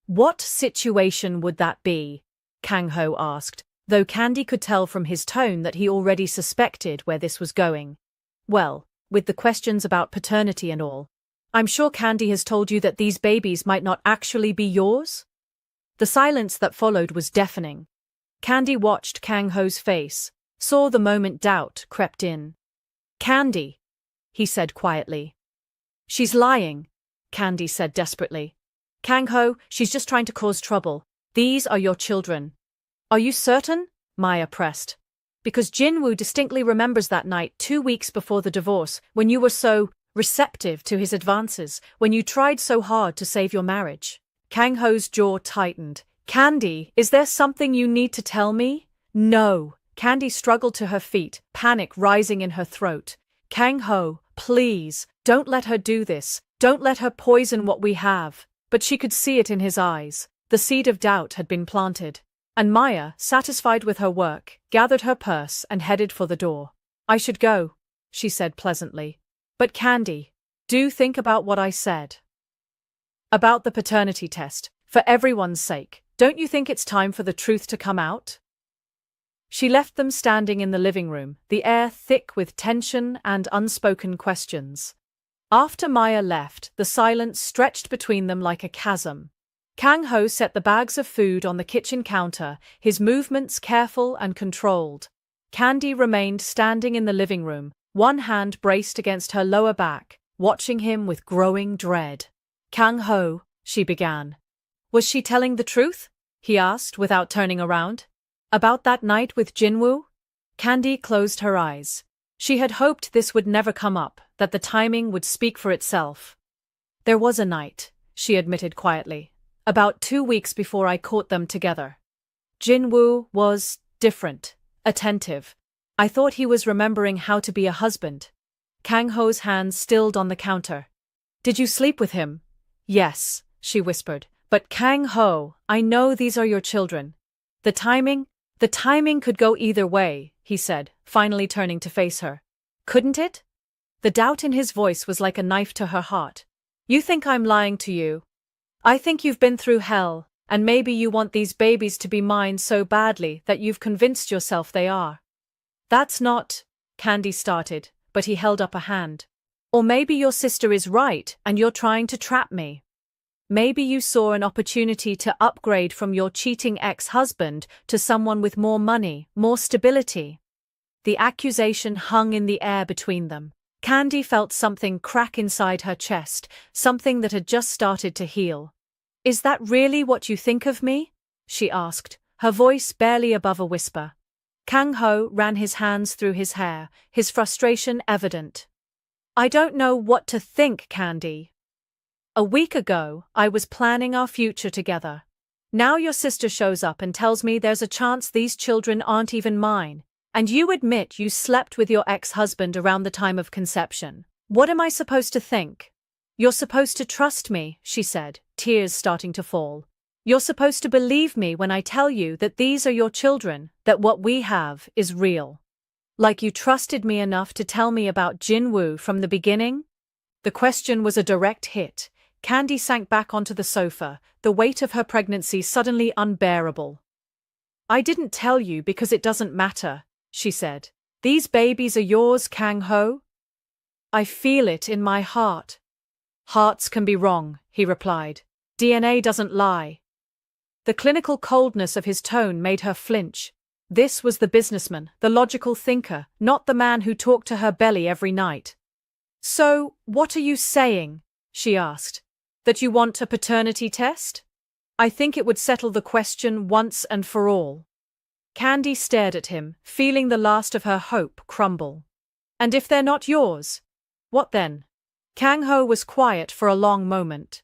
What situation would that be? Kang Ho asked, though Candy could tell from his tone that he already suspected where this was going. Well, with the questions about paternity and all. I'm sure Candy has told you that these babies might not actually be yours? The silence that followed was deafening. Candy watched Kang Ho's face, saw the moment doubt crept in. Candy, he said quietly. She's lying, Candy said desperately. Kang Ho, she's just trying to cause trouble. These are your children. Are you certain? Maya pressed. Because Jinwoo distinctly remembers that night 2 weeks before the divorce, when you were so receptive to his advances, when you tried so hard to save your marriage. Kang Ho's jaw tightened. Candy, is there something you need to tell me? No. Candy struggled to her feet, panic rising in her throat. Kang Ho, please, don't let her do this. Don't let her poison what we have. But she could see it in his eyes. The seed of doubt had been planted. And Maya, satisfied with her work, gathered her purse and headed for the door. I should go, she said pleasantly. But Candy, do think about what I said. About the paternity test, for everyone's sake, don't you think it's time for the truth to come out? She left them standing in the living room, the air thick with tension and unspoken questions. After Maya left, the silence stretched between them like a chasm. Kang Ho set the bags of food on the kitchen counter, his movements careful and controlled. Candy remained standing in the living room, one hand braced against her lower back, watching him with growing dread. Kang Ho, she began. Was she telling the truth? He asked without turning around. About that night with Jinwoo? Candy closed her eyes. She had hoped this would never come up, that the timing would speak for itself. There was a night, she admitted quietly, about 2 weeks before I caught them together. Jinwoo was different, attentive. I thought he was remembering how to be a husband. Kang Ho's hands stilled on the counter. Did you sleep with him? Yes, she whispered. But Kang Ho, I know these are your children. The timing could go either way, he said, finally turning to face her. Couldn't it? The doubt in his voice was like a knife to her heart. You think I'm lying to you? I think you've been through hell, and maybe you want these babies to be mine so badly that you've convinced yourself they are. That's not, Candy started, but he held up a hand. Or maybe your sister is right and you're trying to trap me. Maybe you saw an opportunity to upgrade from your cheating ex-husband to someone with more money, more stability. The accusation hung in the air between them. Candy felt something crack inside her chest, something that had just started to heal. Is that really what you think of me? She asked, her voice barely above a whisper. Kang Ho ran his hands through his hair, his frustration evident. I don't know what to think, Candy. A week ago, I was planning our future together. Now your sister shows up and tells me there's a chance these children aren't even mine, and you admit you slept with your ex-husband around the time of conception. What am I supposed to think? You're supposed to trust me, she said, tears starting to fall. You're supposed to believe me when I tell you that these are your children, that what we have is real. Like you trusted me enough to tell me about Jinwoo from the beginning? The question was a direct hit. Candy sank back onto the sofa, the weight of her pregnancy suddenly unbearable. I didn't tell you because it doesn't matter, she said. These babies are yours, Kang Ho. I feel it in my heart. Hearts can be wrong, he replied. DNA doesn't lie. The clinical coldness of his tone made her flinch. This was the businessman, the logical thinker, not the man who talked to her belly every night. So, what are you saying? She asked. That you want a paternity test? I think it would settle the question once and for all. Candy stared at him, feeling the last of her hope crumble. And if they're not yours? What then? Kang Ho was quiet for a long moment.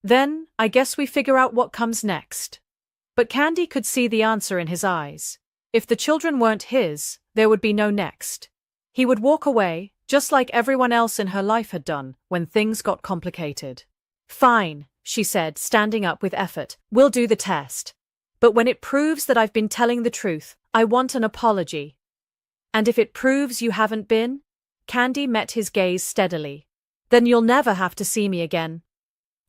Then, I guess we figure out what comes next. But Candy could see the answer in his eyes. If the children weren't his, there would be no next. He would walk away, just like everyone else in her life had done, when things got complicated. Fine, she said, standing up with effort. We'll do the test. But when it proves that I've been telling the truth, I want an apology. And if it proves you haven't been? Candy met his gaze steadily. Then you'll never have to see me again.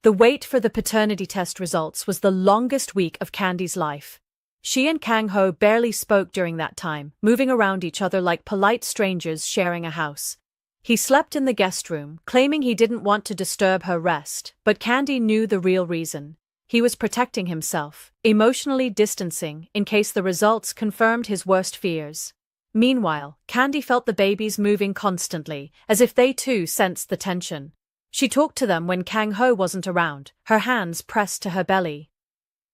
The wait for the paternity test results was the longest week of Candy's life. She and Kang Ho barely spoke during that time, moving around each other like polite strangers sharing a house. He slept in the guest room, claiming he didn't want to disturb her rest, but Candy knew the real reason. He was protecting himself, emotionally distancing in case the results confirmed his worst fears. Meanwhile, Candy felt the babies moving constantly, as if they too sensed the tension. She talked to them when Kang Ho wasn't around, her hands pressed to her belly.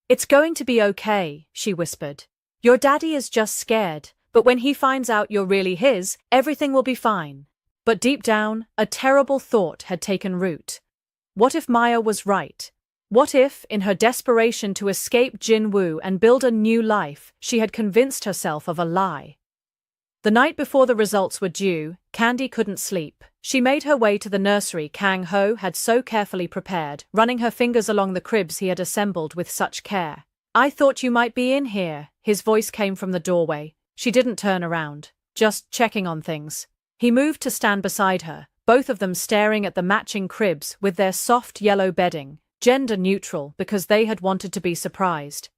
It's going to be okay, she whispered. Your daddy is just scared, but when he finds out you're really his, everything will be fine. But deep down, a terrible thought had taken root. What if Maya was right? What if, in her desperation to escape Jinwoo and build a new life, she had convinced herself of a lie? The night before the results were due, Candy couldn't sleep. She made her way to the nursery Kang Ho had so carefully prepared, running her fingers along the cribs he had assembled with such care. I thought you might be in here, his voice came from the doorway. She didn't turn around, just checking on things. He moved to stand beside her, both of them staring at the matching cribs with their soft yellow bedding, gender neutral because they had wanted to be surprised.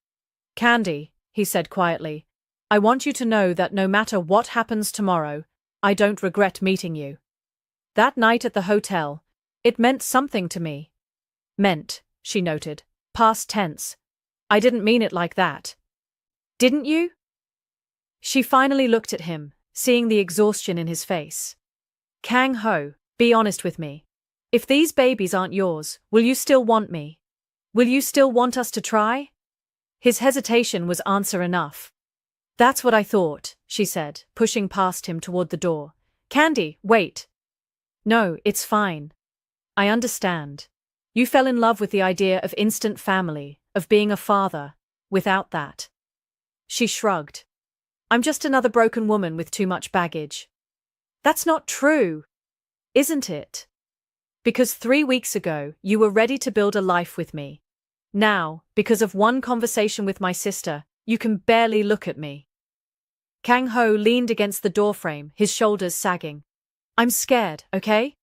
Candy, he said quietly, I want you to know that no matter what happens tomorrow, I don't regret meeting you. That night at the hotel, It meant something to me. Meant, she noted. Past tense. I didn't mean it like that. Didn't you? She finally looked at him, seeing the exhaustion in his face. Kang Ho, be honest with me. If these babies aren't yours, will you still want me? Will you still want us to try? His hesitation was answer enough. That's what I thought, she said, pushing past him toward the door. Candy, wait. No, it's fine. I understand. You fell in love with the idea of instant family, of being a father, without that. She shrugged. I'm just another broken woman with too much baggage. That's not true, isn't it? Because 3 weeks ago, you were ready to build a life with me. Now, because of one conversation with my sister, you can barely look at me. Kang Ho leaned against the doorframe, his shoulders sagging. I'm scared, okay?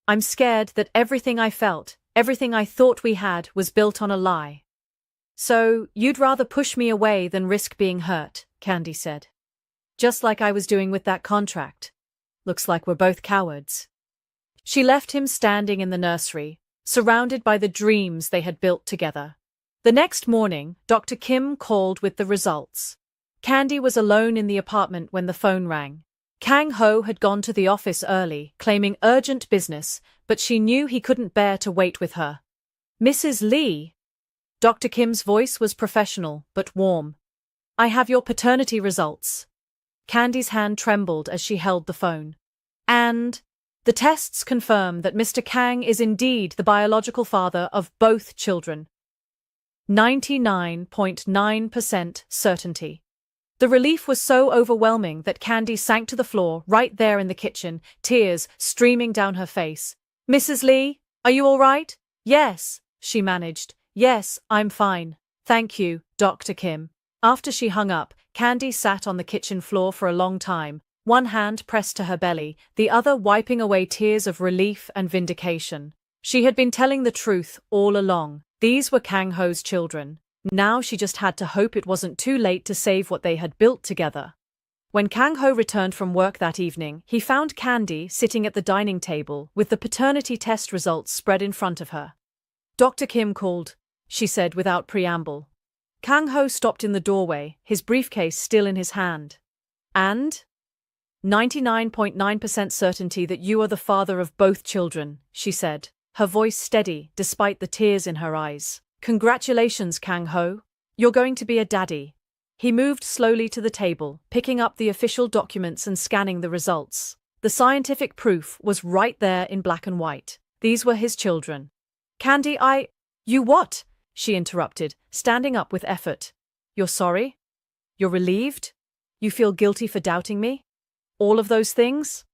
I'm scared that everything I felt, everything I thought we had was built on a lie. So, you'd rather push me away than risk being hurt, Candy said. Just like I was doing with that contract. Looks like we're both cowards. She left him standing in the nursery, surrounded by the dreams they had built together. The next morning, Dr. Kim called with the results. Candy was alone in the apartment when the phone rang. Kang Ho had gone to the office early, claiming urgent business, but she knew he couldn't bear to wait with her. Mrs. Lee. Dr. Kim's voice was professional, but warm. I have your paternity results. Candy's hand trembled as she held the phone. And the tests confirm that Mr. Kang is indeed the biological father of both children. 99.9% certainty. The relief was so overwhelming that Candy sank to the floor right there in the kitchen, tears streaming down her face. Mrs. Lee, are you all right? Yes, she managed. Yes, I'm fine. Thank you, Dr. Kim. After she hung up, Candy sat on the kitchen floor for a long time, one hand pressed to her belly, the other wiping away tears of relief and vindication. She had been telling the truth all along. These were Kang Ho's children. Now she just had to hope it wasn't too late to save what they had built together. When Kang Ho returned from work that evening, he found Candy sitting at the dining table with the paternity test results spread in front of her. Dr. Kim called, she said without preamble. Kang Ho stopped in the doorway, his briefcase still in his hand. And? 99.9% certainty that you are the father of both children, she said, her voice steady despite the tears in her eyes. Congratulations, Kang Ho. You're going to be a daddy. He moved slowly to the table, picking up the official documents and scanning the results. The scientific proof was right there in black and white. These were his children. Candy, You what? She interrupted, standing up with effort. You're sorry? You're relieved? You feel guilty for doubting me? All of those things?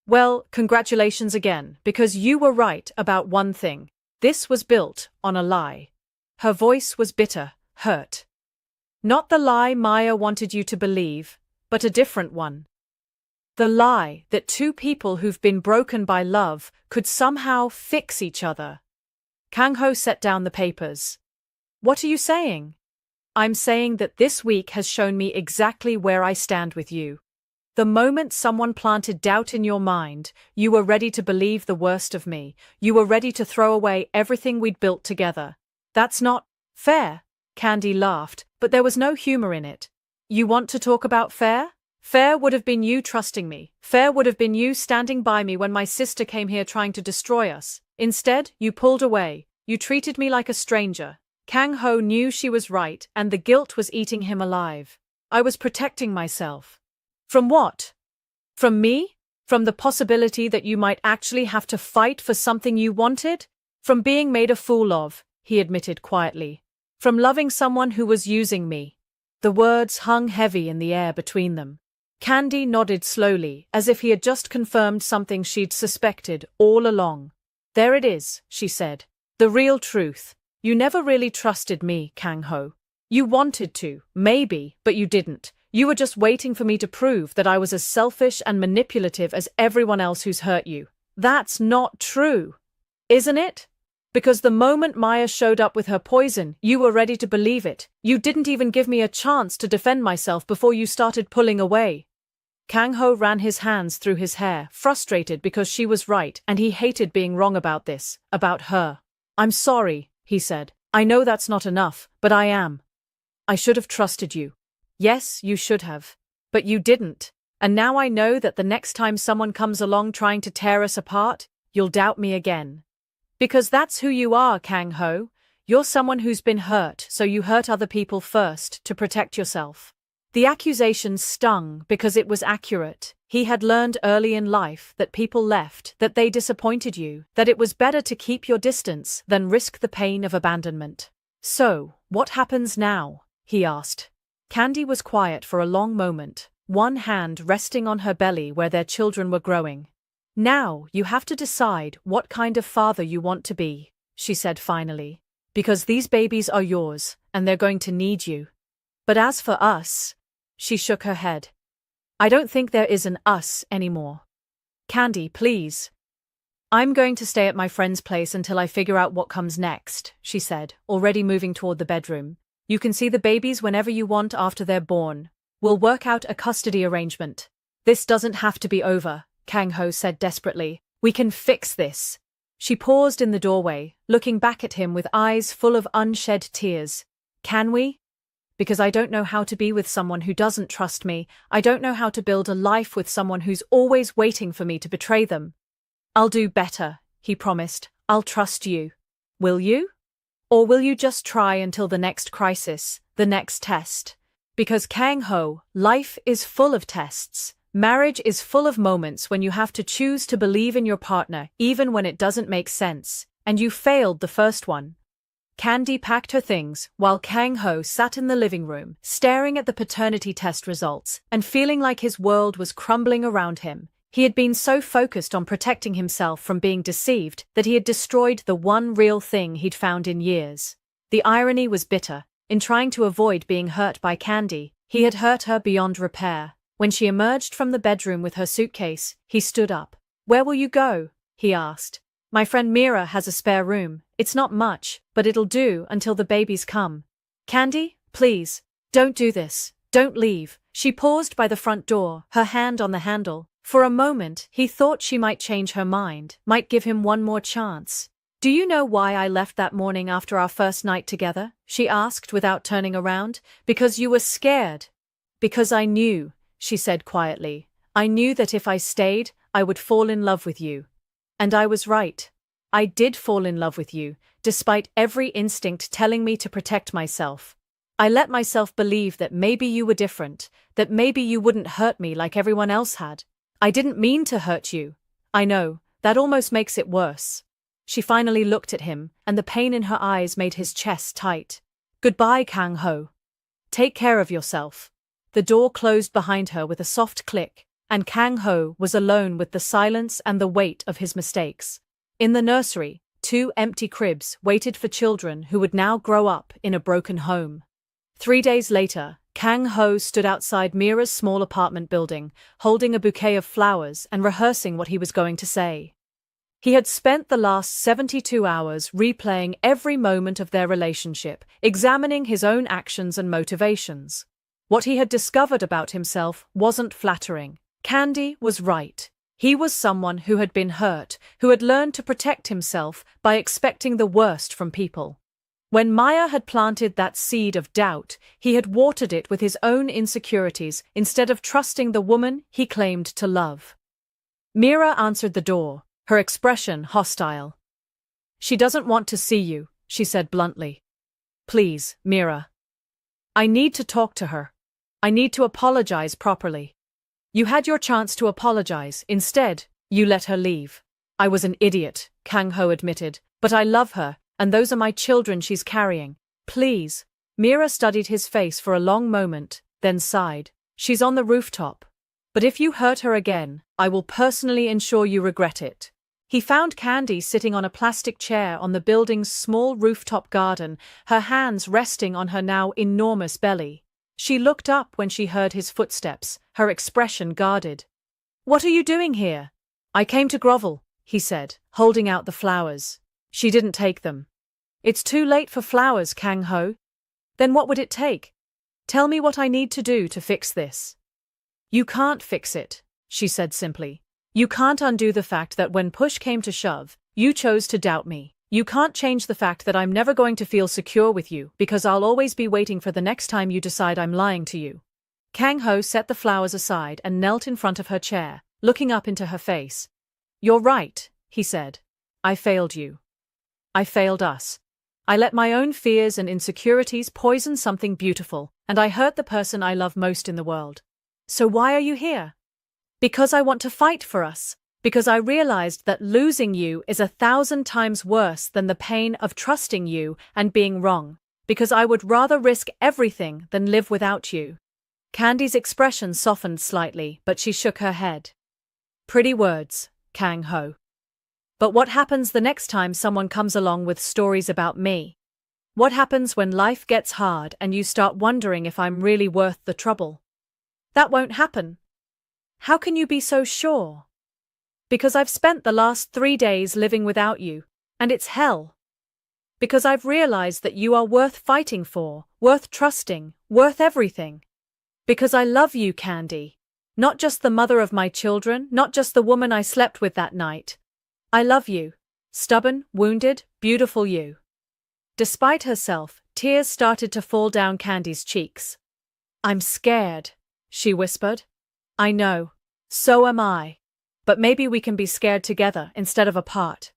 Well, congratulations again, because you were right about one thing. This was built on a lie. Her voice was bitter, hurt. Not the lie Maya wanted you to believe, but a different one. The lie that two people who've been broken by love could somehow fix each other. Kang Ho set down the papers. What are you saying? I'm saying that this week has shown me exactly where I stand with you. The moment someone planted doubt in your mind, you were ready to believe the worst of me. You were ready to throw away everything we'd built together. That's not fair, Candy laughed, but there was no humor in it. You want to talk about fair? Fair would have been you trusting me. Fair would have been you standing by me when my sister came here trying to destroy us. Instead, you pulled away. You treated me like a stranger. Kang Ho knew she was right, and the guilt was eating him alive. I was protecting myself. From what? From me? From the possibility that you might actually have to fight for something you wanted? From being made a fool of, he admitted quietly. From loving someone who was using me. The words hung heavy in the air between them. Candy nodded slowly, as if he had just confirmed something she'd suspected all along. There it is, she said. The real truth. You never really trusted me, Kang Ho. You wanted to, maybe, but you didn't. You were just waiting for me to prove that I was as selfish and manipulative as everyone else who's hurt you. That's not true, isn't it? Because the moment Maya showed up with her poison, you were ready to believe it. You didn't even give me a chance to defend myself before you started pulling away. Kang Ho ran his hands through his hair, frustrated because she was right and he hated being wrong about this, about her. "I'm sorry," he said. "I know that's not enough, but I am. I should have trusted you." "Yes, you should have. But you didn't. And now I know that the next time someone comes along trying to tear us apart, you'll doubt me again. Because that's who you are, Kang Ho. You're someone who's been hurt, so you hurt other people first to protect yourself." The accusation stung because it was accurate. He had learned early in life that people left, that they disappointed you, that it was better to keep your distance than risk the pain of abandonment. "So, what happens now?" he asked. Candy was quiet for a long moment, one hand resting on her belly where their children were growing. "Now, you have to decide what kind of father you want to be," she said finally. "Because these babies are yours, and they're going to need you. But as for us," she shook her head. "I don't think there is an us anymore. Candy, please." "I'm going to stay at my friend's place until I figure out what comes next," she said, already moving toward the bedroom. "You can see the babies whenever you want after they're born. We'll work out a custody arrangement." "This doesn't have to be over," Kang Ho said desperately. "We can fix this." She paused in the doorway, looking back at him with eyes full of unshed tears. "Can we? Because I don't know how to be with someone who doesn't trust me. I don't know how to build a life with someone who's always waiting for me to betray them." "I'll do better," he promised. "I'll trust you." "Will you? Or will you just try until the next crisis, the next test?" Because Kang Ho, life is full of tests. Marriage is full of moments when you have to choose to believe in your partner even when it doesn't make sense, and you failed the first one. Candy packed her things while Kang Ho sat in the living room, staring at the paternity test results and feeling like his world was crumbling around him. He had been so focused on protecting himself from being deceived that he had destroyed the one real thing he'd found in years. The irony was bitter. In trying to avoid being hurt by Candy, he had hurt her beyond repair. When she emerged from the bedroom with her suitcase, he stood up. "Where will you go?" he asked. "My friend Mira has a spare room. It's not much, but it'll do until the babies come." "Candy, please, don't do this. Don't leave." She paused by the front door, her hand on the handle. For a moment, he thought she might change her mind, might give him one more chance. "Do you know why I left that morning after our first night together?" she asked without turning around. "Because you were scared." "Because I knew," she said quietly. "I knew that if I stayed, I would fall in love with you. And I was right. I did fall in love with you, despite every instinct telling me to protect myself. I let myself believe that maybe you were different, that maybe you wouldn't hurt me like everyone else had. I didn't mean to hurt you. I know, that almost makes it worse." She finally looked at him, and the pain in her eyes made his chest tight. "Goodbye, Kang Ho. Take care of yourself." The door closed behind her with a soft click, and Kang Ho was alone with the silence and the weight of his mistakes. In the nursery, 2 empty cribs waited for children who would now grow up in a broken home. 3 days later, Kang Ho stood outside Mira's small apartment building, holding a bouquet of flowers and rehearsing what he was going to say. He had spent the last 72 hours replaying every moment of their relationship, examining his own actions and motivations. What he had discovered about himself wasn't flattering. Candy was right. He was someone who had been hurt, who had learned to protect himself by expecting the worst from people. When Maya had planted that seed of doubt, he had watered it with his own insecurities instead of trusting the woman he claimed to love. Mira answered the door, her expression hostile. "She doesn't want to see you," she said bluntly. "Please, Mira. I need to talk to her. I need to apologize properly." "You had your chance to apologize. Instead, you let her leave." "I was an idiot," Kang Ho admitted, "but I love her, and those are my children she's carrying. Please." Mira studied his face for a long moment, then sighed. "She's on the rooftop. But if you hurt her again, I will personally ensure you regret it." He found Candy sitting on a plastic chair on the building's small rooftop garden, her hands resting on her now enormous belly. She looked up when she heard his footsteps, her expression guarded. "What are you doing here?" "I came to grovel," he said, holding out the flowers. She didn't take them. "It's too late for flowers, Kang Ho." "Then what would it take? Tell me what I need to do to fix this." You can't fix it, she said simply. You can't undo the fact that when push came to shove, you chose to doubt me. You can't change the fact that I'm never going to feel secure with you because I'll always be waiting for the next time you decide I'm lying to you. Kang Ho set the flowers aside and knelt in front of her chair, looking up into her face. You're right, he said. I failed you. I failed us. I let my own fears and insecurities poison something beautiful, and I hurt the person I love most in the world. So why are you here? Because I want to fight for us. Because I realized that losing you is 1,000 times worse than the pain of trusting you and being wrong. Because I would rather risk everything than live without you. Candy's expression softened slightly, but she shook her head. Pretty words, Kang Ho. But what happens the next time someone comes along with stories about me? What happens when life gets hard and you start wondering if I'm really worth the trouble? That won't happen. How can you be so sure? Because I've spent the last 3 days living without you, and it's hell. Because I've realized that you are worth fighting for, worth trusting, worth everything. Because I love you, Candy. Not just the mother of my children, not just the woman I slept with that night. I love you. Stubborn, wounded, beautiful you. Despite herself, tears started to fall down Candy's cheeks. I'm scared, she whispered. I know. So am I. But maybe we can be scared together instead of apart.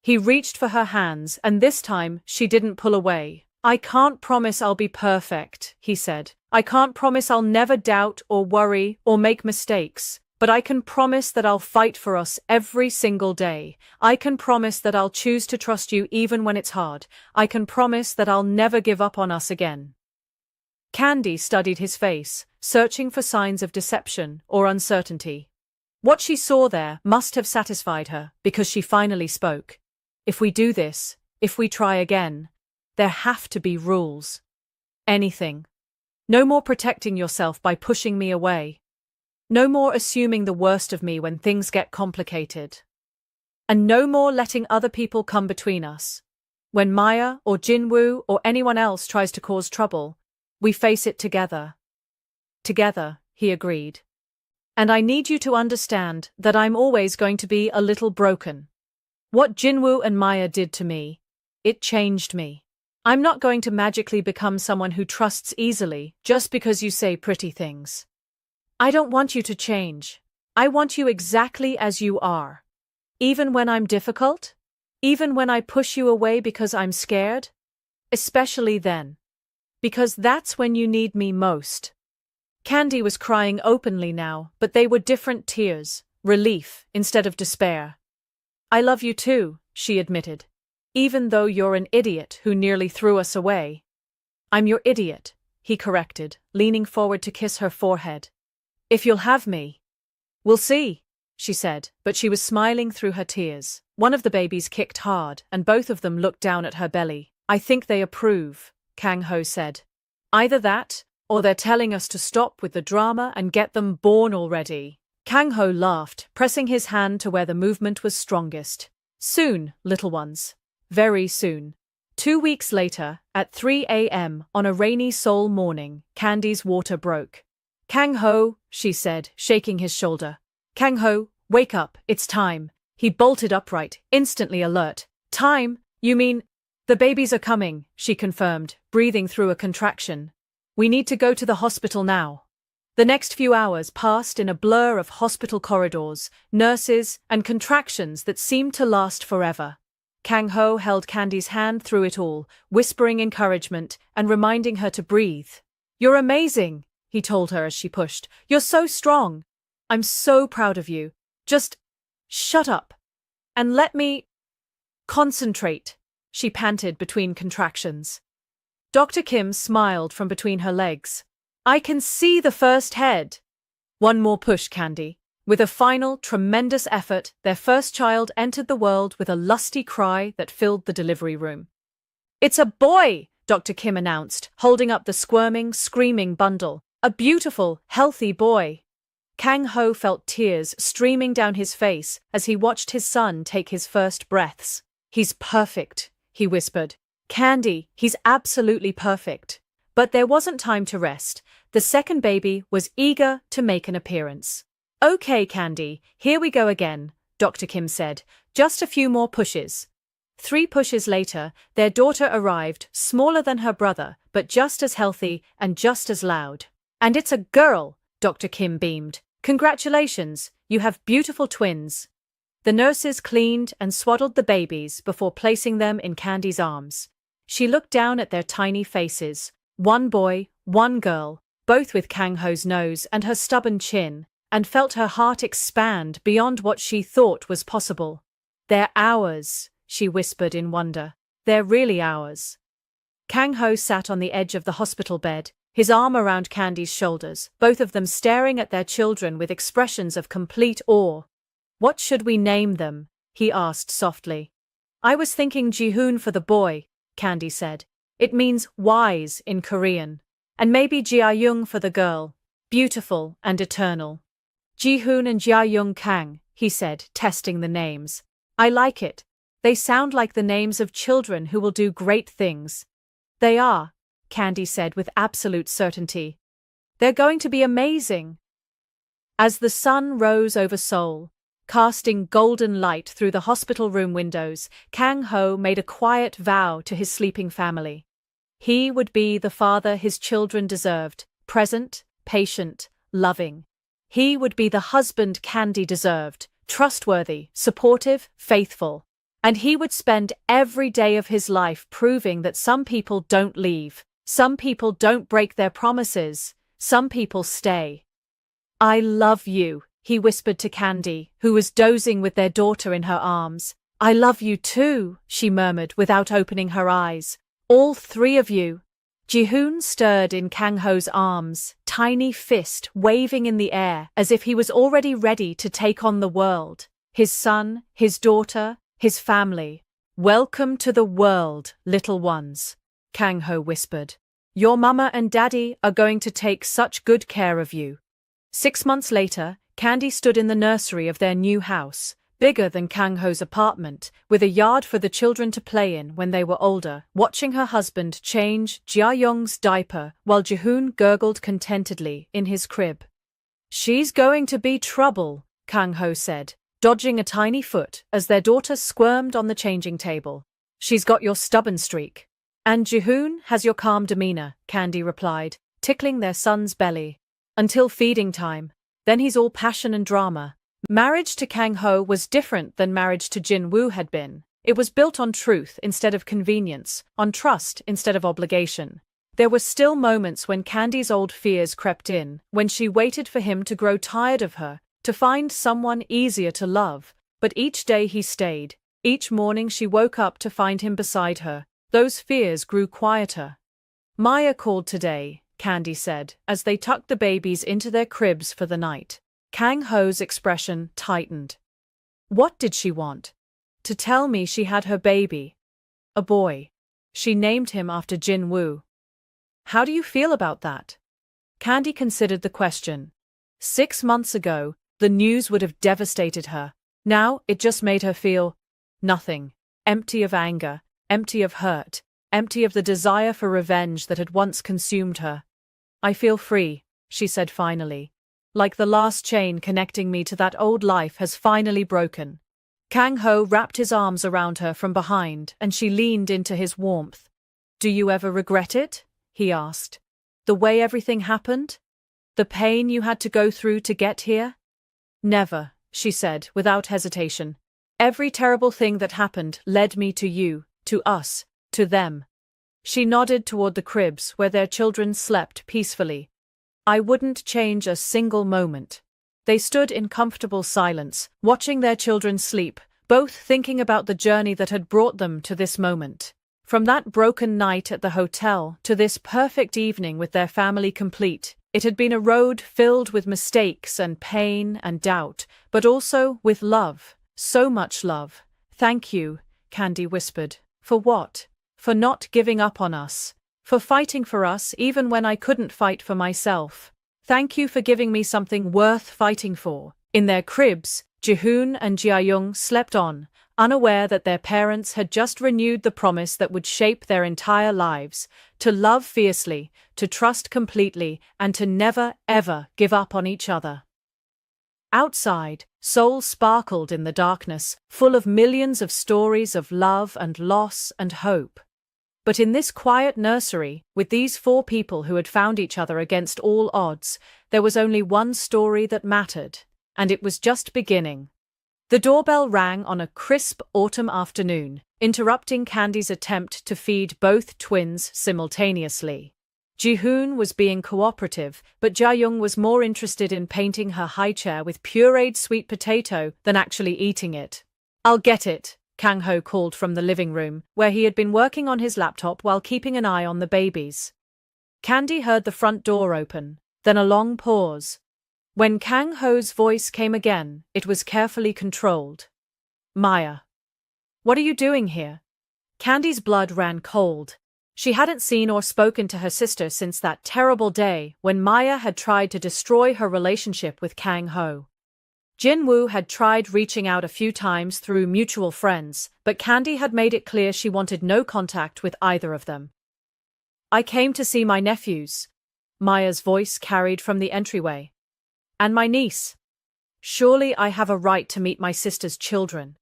He reached for her hands, and this time she didn't pull away. I can't promise I'll be perfect, he said. I can't promise I'll never doubt or worry or make mistakes. But I can promise that I'll fight for us every single day. I can promise that I'll choose to trust you even when it's hard. I can promise that I'll never give up on us again. Candy studied his face, searching for signs of deception or uncertainty. What she saw there must have satisfied her, because she finally spoke. If we do this, if we try again, there have to be rules. Anything. No more protecting yourself by pushing me away. No more assuming the worst of me when things get complicated. And no more letting other people come between us. When Maya or Jinwoo or anyone else tries to cause trouble, we face it together. Together, he agreed. And I need you to understand that I'm always going to be a little broken. What Jinwoo and Maya did to me, it changed me. I'm not going to magically become someone who trusts easily just because you say pretty things. I don't want you to change. I want you exactly as you are. Even when I'm difficult? Even when I push you away because I'm scared? Especially then. Because that's when you need me most. Candy was crying openly now, but they were different tears, relief instead of despair. I love you too, she admitted. Even though you're an idiot who nearly threw us away. I'm your idiot, he corrected, leaning forward to kiss her forehead. If you'll have me. We'll see, she said, but she was smiling through her tears. One of the babies kicked hard, and both of them looked down at her belly. I think they approve, Kang Ho said. Either that, or they're telling us to stop with the drama and get them born already. Kang Ho laughed, pressing his hand to where the movement was strongest. Soon, little ones. Very soon. 2 weeks later, at 3 a.m. on a rainy Seoul morning, Candy's water broke. Kang Ho, she said, shaking his shoulder. Kang Ho, wake up, it's time. He bolted upright, instantly alert. Time? You mean? The babies are coming, she confirmed, breathing through a contraction. We need to go to the hospital now. The next few hours passed in a blur of hospital corridors, nurses, and contractions that seemed to last forever. Kang Ho held Candy's hand through it all, whispering encouragement and reminding her to breathe. You're amazing, he told her as she pushed. You're so strong. I'm so proud of you. Just shut up and let me concentrate, she panted between contractions. Dr. Kim smiled from between her legs. I can see the first head. One more push, Candy. With a final, tremendous effort, their first child entered the world with a lusty cry that filled the delivery room. It's a boy, Dr. Kim announced, holding up the squirming, screaming bundle. A beautiful, healthy boy. Kang Ho felt tears streaming down his face as he watched his son take his first breaths. He's perfect, he whispered. Candy, he's absolutely perfect. But there wasn't time to rest. The second baby was eager to make an appearance. "Okay, Candy, here we go again," Dr. Kim said. "Just a few more pushes." 3 pushes later, their daughter arrived, smaller than her brother, but just as healthy and just as loud. "And it's a girl," Dr. Kim beamed. "Congratulations, you have beautiful twins." The nurses cleaned and swaddled the babies before placing them in Candy's arms. She looked down at their tiny faces, one boy, one girl, both with Kang Ho's nose and her stubborn chin, and felt her heart expand beyond what she thought was possible. "They're ours," she whispered in wonder. "They're really ours." Kang Ho sat on the edge of the hospital bed, his arm around Candy's shoulders, both of them staring at their children with expressions of complete awe. "What should we name them?" he asked softly. "I was thinking Jihoon for the boy," Candy said. "It means wise in Korean. And maybe Jiayung for the girl, beautiful and eternal." "Jihoon and Jiayung Kang," he said, testing the names. "I like it. They sound like the names of children who will do great things." "They are," Candy said with absolute certainty. "They're going to be amazing." As the sun rose over Seoul, casting golden light through the hospital room windows, Kang Ho made a quiet vow to his sleeping family. He would be the father his children deserved, present, patient, loving. He would be the husband Candy deserved, trustworthy, supportive, faithful. And he would spend every day of his life proving that some people don't leave, some people don't break their promises, some people stay. "I love you," he whispered to Candy, who was dozing with their daughter in her arms. "I love you too," she murmured without opening her eyes. "All 3 of you." Jihoon stirred in Kang Ho's arms, tiny fist waving in the air as if he was already ready to take on the world. His son, his daughter, his family. "Welcome to the world, little ones," Kang Ho whispered. "Your mama and daddy are going to take such good care of you." 6 months later, Candy stood in the nursery of their new house, bigger than Kang Ho's apartment, with a yard for the children to play in when they were older, watching her husband change Jia-young's diaper while Jihoon gurgled contentedly in his crib. "She's going to be trouble," Kang Ho said, dodging a tiny foot as their daughter squirmed on the changing table. "She's got your stubborn streak." "And Jihoon has your calm demeanor," Candy replied, tickling their son's belly. "Until feeding time. Then he's all passion and drama." Marriage to Kang Ho was different than marriage to Jin Woo had been. It was built on truth instead of convenience, on trust instead of obligation. There were still moments when Candy's old fears crept in, when she waited for him to grow tired of her, to find someone easier to love, but each day he stayed. Each morning she woke up to find him beside her. Those fears grew quieter. "Maya called today," Candy said, as they tucked the babies into their cribs for the night. Kang Ho's expression tightened. "What did she want?" "To tell me she had her baby. A boy. She named him after Jin Woo." "How do you feel about that?" Candy considered the question. 6 months ago, the news would have devastated her. Now, it just made her feel nothing. Empty of anger, empty of hurt, empty of the desire for revenge that had once consumed her. "I feel free," she said finally. "Like the last chain connecting me to that old life has finally broken." Kang Ho wrapped his arms around her from behind, and she leaned into his warmth. "Do you ever regret it?" he asked. "The way everything happened? The pain you had to go through to get here?" "Never," she said, without hesitation. "Every terrible thing that happened led me to you, to us, to them." She nodded toward the cribs where their children slept peacefully. "I wouldn't change a single moment." They stood in comfortable silence, watching their children sleep, both thinking about the journey that had brought them to this moment. From that broken night at the hotel to this perfect evening with their family complete, it had been a road filled with mistakes and pain and doubt, but also with love, so much love. "Thank you," Candy whispered. "For what? For not giving up on us. For fighting for us even when I couldn't fight for myself. Thank you for giving me something worth fighting for." In their cribs, Jihoon and Jiayung slept on, unaware that their parents had just renewed the promise that would shape their entire lives: to love fiercely, to trust completely, and to never, ever give up on each other. Outside, Seoul sparkled in the darkness, full of millions of stories of love and loss and hope. But in this quiet nursery, with these four people who had found each other against all odds, there was only one story that mattered, and it was just beginning. The doorbell rang on a crisp autumn afternoon, interrupting Candy's attempt to feed both twins simultaneously. Ji-hoon was being cooperative, but Ja-young was more interested in painting her high chair with pureed sweet potato than actually eating it. "I'll get it," Kang-ho called from the living room, where he had been working on his laptop while keeping an eye on the babies. Candy heard the front door open, then a long pause. When Kang-ho's voice came again, it was carefully controlled. "Maya. What are you doing here?" Candy's blood ran cold. She hadn't seen or spoken to her sister since that terrible day when Maya had tried to destroy her relationship with Kang-ho. Jin-woo had tried reaching out a few times through mutual friends, but Candy had made it clear she wanted no contact with either of them. "I came to see my nephews," Maya's voice carried from the entryway. "And my niece. Surely I have a right to meet my sister's children."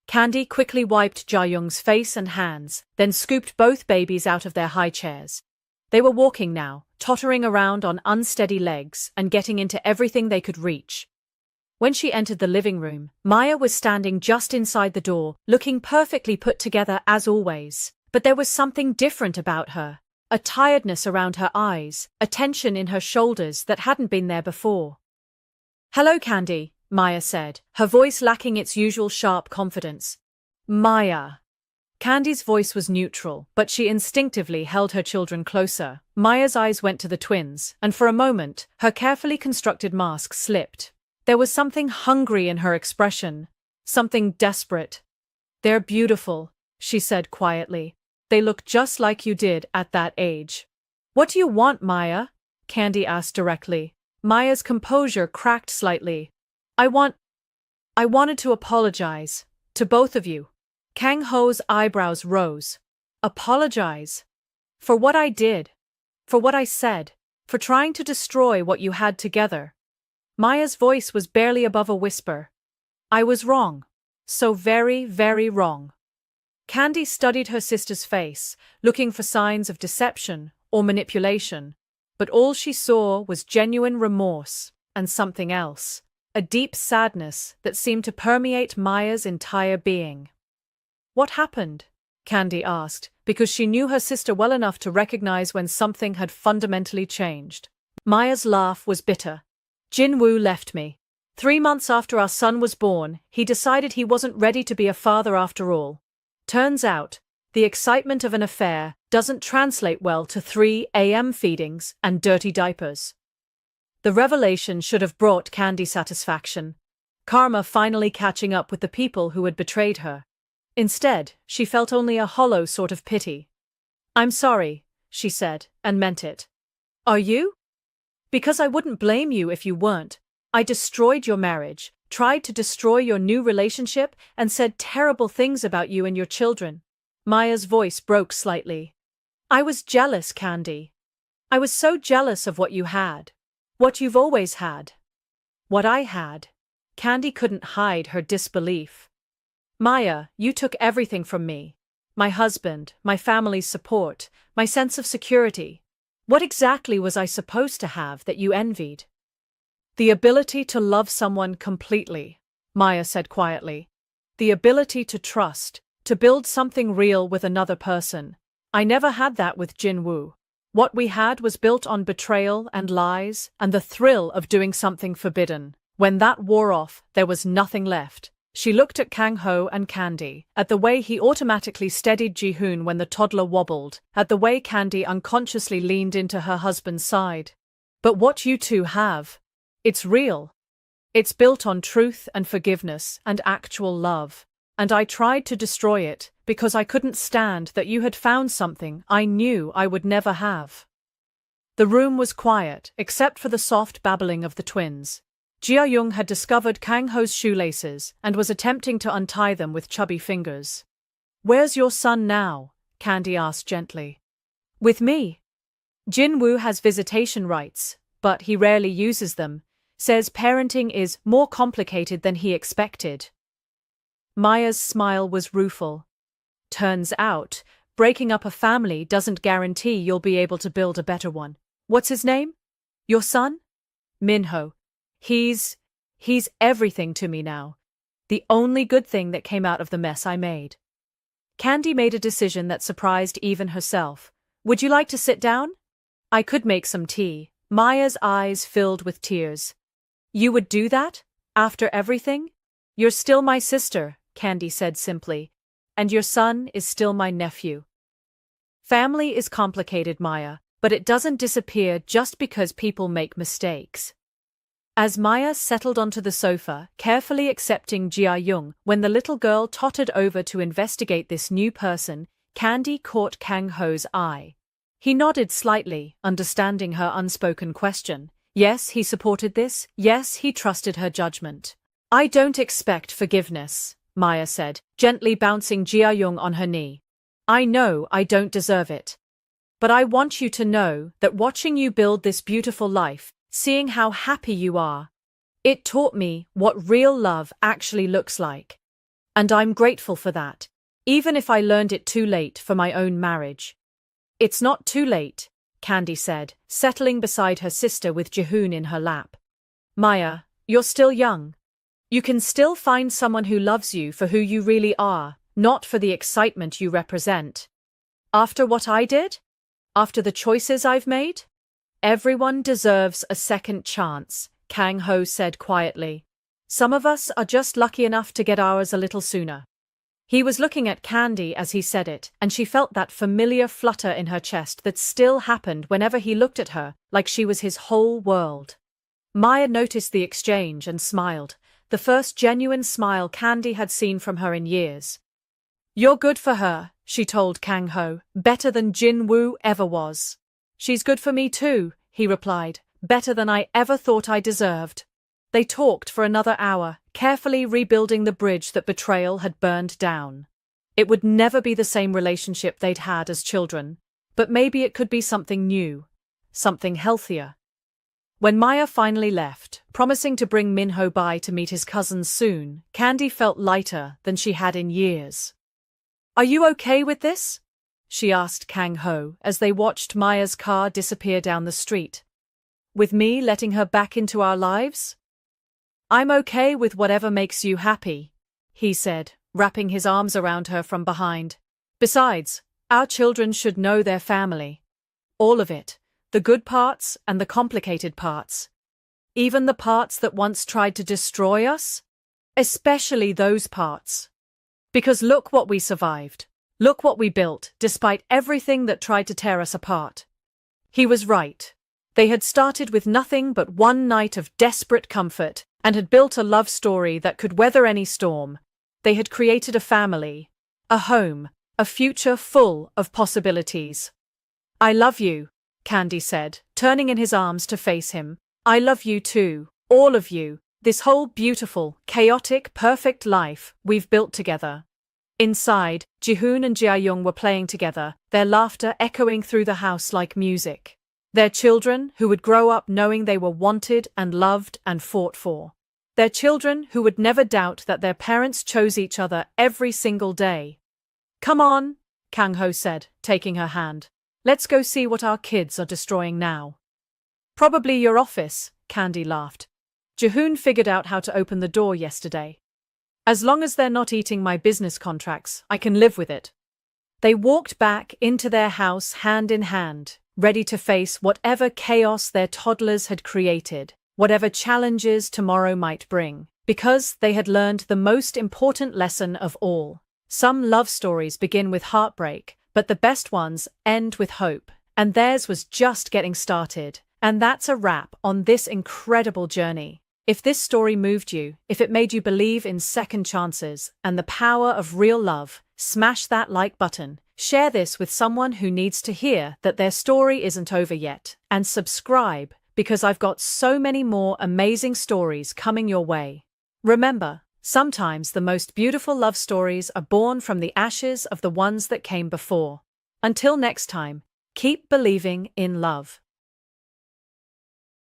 Candy quickly wiped Ja-young's face and hands, then scooped both babies out of their high chairs. They were walking now, tottering around on unsteady legs and getting into everything they could reach. When she entered the living room, Maya was standing just inside the door, looking perfectly put together as always. But there was something different about her, a tiredness around her eyes, a tension in her shoulders that hadn't been there before. "Hello, Candy," Maya said, her voice lacking its usual sharp confidence. "Maya." Candy's voice was neutral, but she instinctively held her children closer. Maya's eyes went to the twins, and for a moment, her carefully constructed mask slipped. There was something hungry in her expression, something desperate. "They're beautiful," she said quietly. "They look just like you did at that age." "What do you want, Maya?" Candy asked directly. Maya's composure cracked slightly. I wanted to apologize. To both of you." Kang-ho's eyebrows rose. "Apologize? For what I did? For what I said? For trying to destroy what you had together?" Maya's voice was barely above a whisper. "I was wrong. So very, very wrong." Candy studied her sister's face, looking for signs of deception or manipulation, but all she saw was genuine remorse and something else, a deep sadness that seemed to permeate Maya's entire being. "What happened?" Candy asked, because she knew her sister well enough to recognize when something had fundamentally changed. Maya's laugh was bitter. "Jin-woo left me. 3 months after our son was born, he decided he wasn't ready to be a father after all. Turns out, the excitement of an affair doesn't translate well to 3 a.m. feedings and dirty diapers." The revelation should have brought Candy satisfaction, karma finally catching up with the people who had betrayed her. Instead, she felt only a hollow sort of pity. "I'm sorry," she said, and meant it. "Are you?" "Because I wouldn't blame you if you weren't. I destroyed your marriage, tried to destroy your new relationship, and said terrible things about you and your children." Maya's voice broke slightly. "I was jealous, Candy. I was so jealous of what you had. What you've always had. What I had." Candy couldn't hide her disbelief. "Maya, you took everything from me. My husband, my family's support, my sense of security. What exactly was I supposed to have that you envied?" "The ability to love someone completely," Maya said quietly. "The ability to trust, to build something real with another person. I never had that with Jin-woo. What we had was built on betrayal and lies and the thrill of doing something forbidden. When that wore off, there was nothing left." She looked at Kang-ho and Candy, at the way he automatically steadied Ji-hoon when the toddler wobbled, at the way Candy unconsciously leaned into her husband's side. "But what you two have, it's real. It's built on truth and forgiveness and actual love. And I tried to destroy it because I couldn't stand that you had found something I knew I would never have." The room was quiet, except for the soft babbling of the twins. Jia-young had discovered Kang Ho's shoelaces and was attempting to untie them with chubby fingers. "Where's your son now?" Candy asked gently. "With me. Jin-woo has visitation rights, but he rarely uses them. Says parenting is more complicated than he expected." Maya's smile was rueful. "Turns out, breaking up a family doesn't guarantee you'll be able to build a better one. What's his name? Your son?" "Minho. He's everything to me now. The only good thing that came out of the mess I made." Candy made a decision that surprised even herself. "Would you like to sit down? I could make some tea." Maya's eyes filled with tears. "You would do that? After everything?" "You're still my sister," Candy said simply. "And your son is still my nephew." Family is complicated, Maya, but it doesn't disappear just because people make mistakes. As Maya settled onto the sofa, carefully accepting Jia-young, when the little girl tottered over to investigate this new person, Candy caught Kang Ho's eye. He nodded slightly, understanding her unspoken question. Yes, he supported this. Yes, he trusted her judgment. "I don't expect forgiveness," Maya said, gently bouncing Jia-young on her knee. "I know I don't deserve it. But I want you to know that watching you build this beautiful life, seeing how happy you are, it taught me what real love actually looks like. And I'm grateful for that, even if I learned it too late for my own marriage." "It's not too late," Candy said, settling beside her sister with Jihoon in her lap. "Maya, you're still young. You can still find someone who loves you for who you really are, not for the excitement you represent. After what I did? After the choices I've made? Everyone deserves a second chance," Kang Ho said quietly. "Some of us are just lucky enough to get ours a little sooner." He was looking at Candy as he said it, and she felt that familiar flutter in her chest that still happened whenever he looked at her, like she was his whole world. Maya noticed the exchange and smiled, the first genuine smile Candy had seen from her in years. "You're good for her," she told Kang Ho, "better than Jin-woo ever was." "She's good for me too," he replied, "better than I ever thought I deserved." They talked for another hour, carefully rebuilding the bridge that betrayal had burned down. It would never be the same relationship they'd had as children, but maybe it could be something new, something healthier. When Maya finally left, promising to bring Minho by to meet his cousins soon, Candy felt lighter than she had in years. "Are you okay with this?" she asked Kang Ho as they watched Maya's car disappear down the street. "With me letting her back into our lives?" "I'm okay with whatever makes you happy," he said, wrapping his arms around her from behind. "Besides, our children should know their family. All of it, the good parts and the complicated parts. Even the parts that once tried to destroy us. Especially those parts. Because look what we survived. Look what we built, despite everything that tried to tear us apart." He was right. They had started with nothing but one night of desperate comfort, and had built a love story that could weather any storm. They had created a family, a home, a future full of possibilities. "I love you," Candy said, turning in his arms to face him. "I love you too, all of you, this whole beautiful, chaotic, perfect life we've built together." Inside, Jihoon and Jia-young were playing together, their laughter echoing through the house like music. Their children who would grow up knowing they were wanted and loved and fought for. Their children who would never doubt that their parents chose each other every single day. "Come on," Kang Ho said, taking her hand. "Let's go see what our kids are destroying now." "Probably your office," Candy laughed. "Jihoon figured out how to open the door yesterday. As long as they're not eating my business contracts, I can live with it." They walked back into their house hand in hand, ready to face whatever chaos their toddlers had created, whatever challenges tomorrow might bring, because they had learned the most important lesson of all. Some love stories begin with heartbreak, but the best ones end with hope, and theirs was just getting started. And that's a wrap on this incredible journey. If this story moved you, if it made you believe in second chances and the power of real love, smash that like button. Share this with someone who needs to hear that their story isn't over yet, and subscribe, because I've got so many more amazing stories coming your way. Remember, sometimes the most beautiful love stories are born from the ashes of the ones that came before. Until next time, keep believing in love.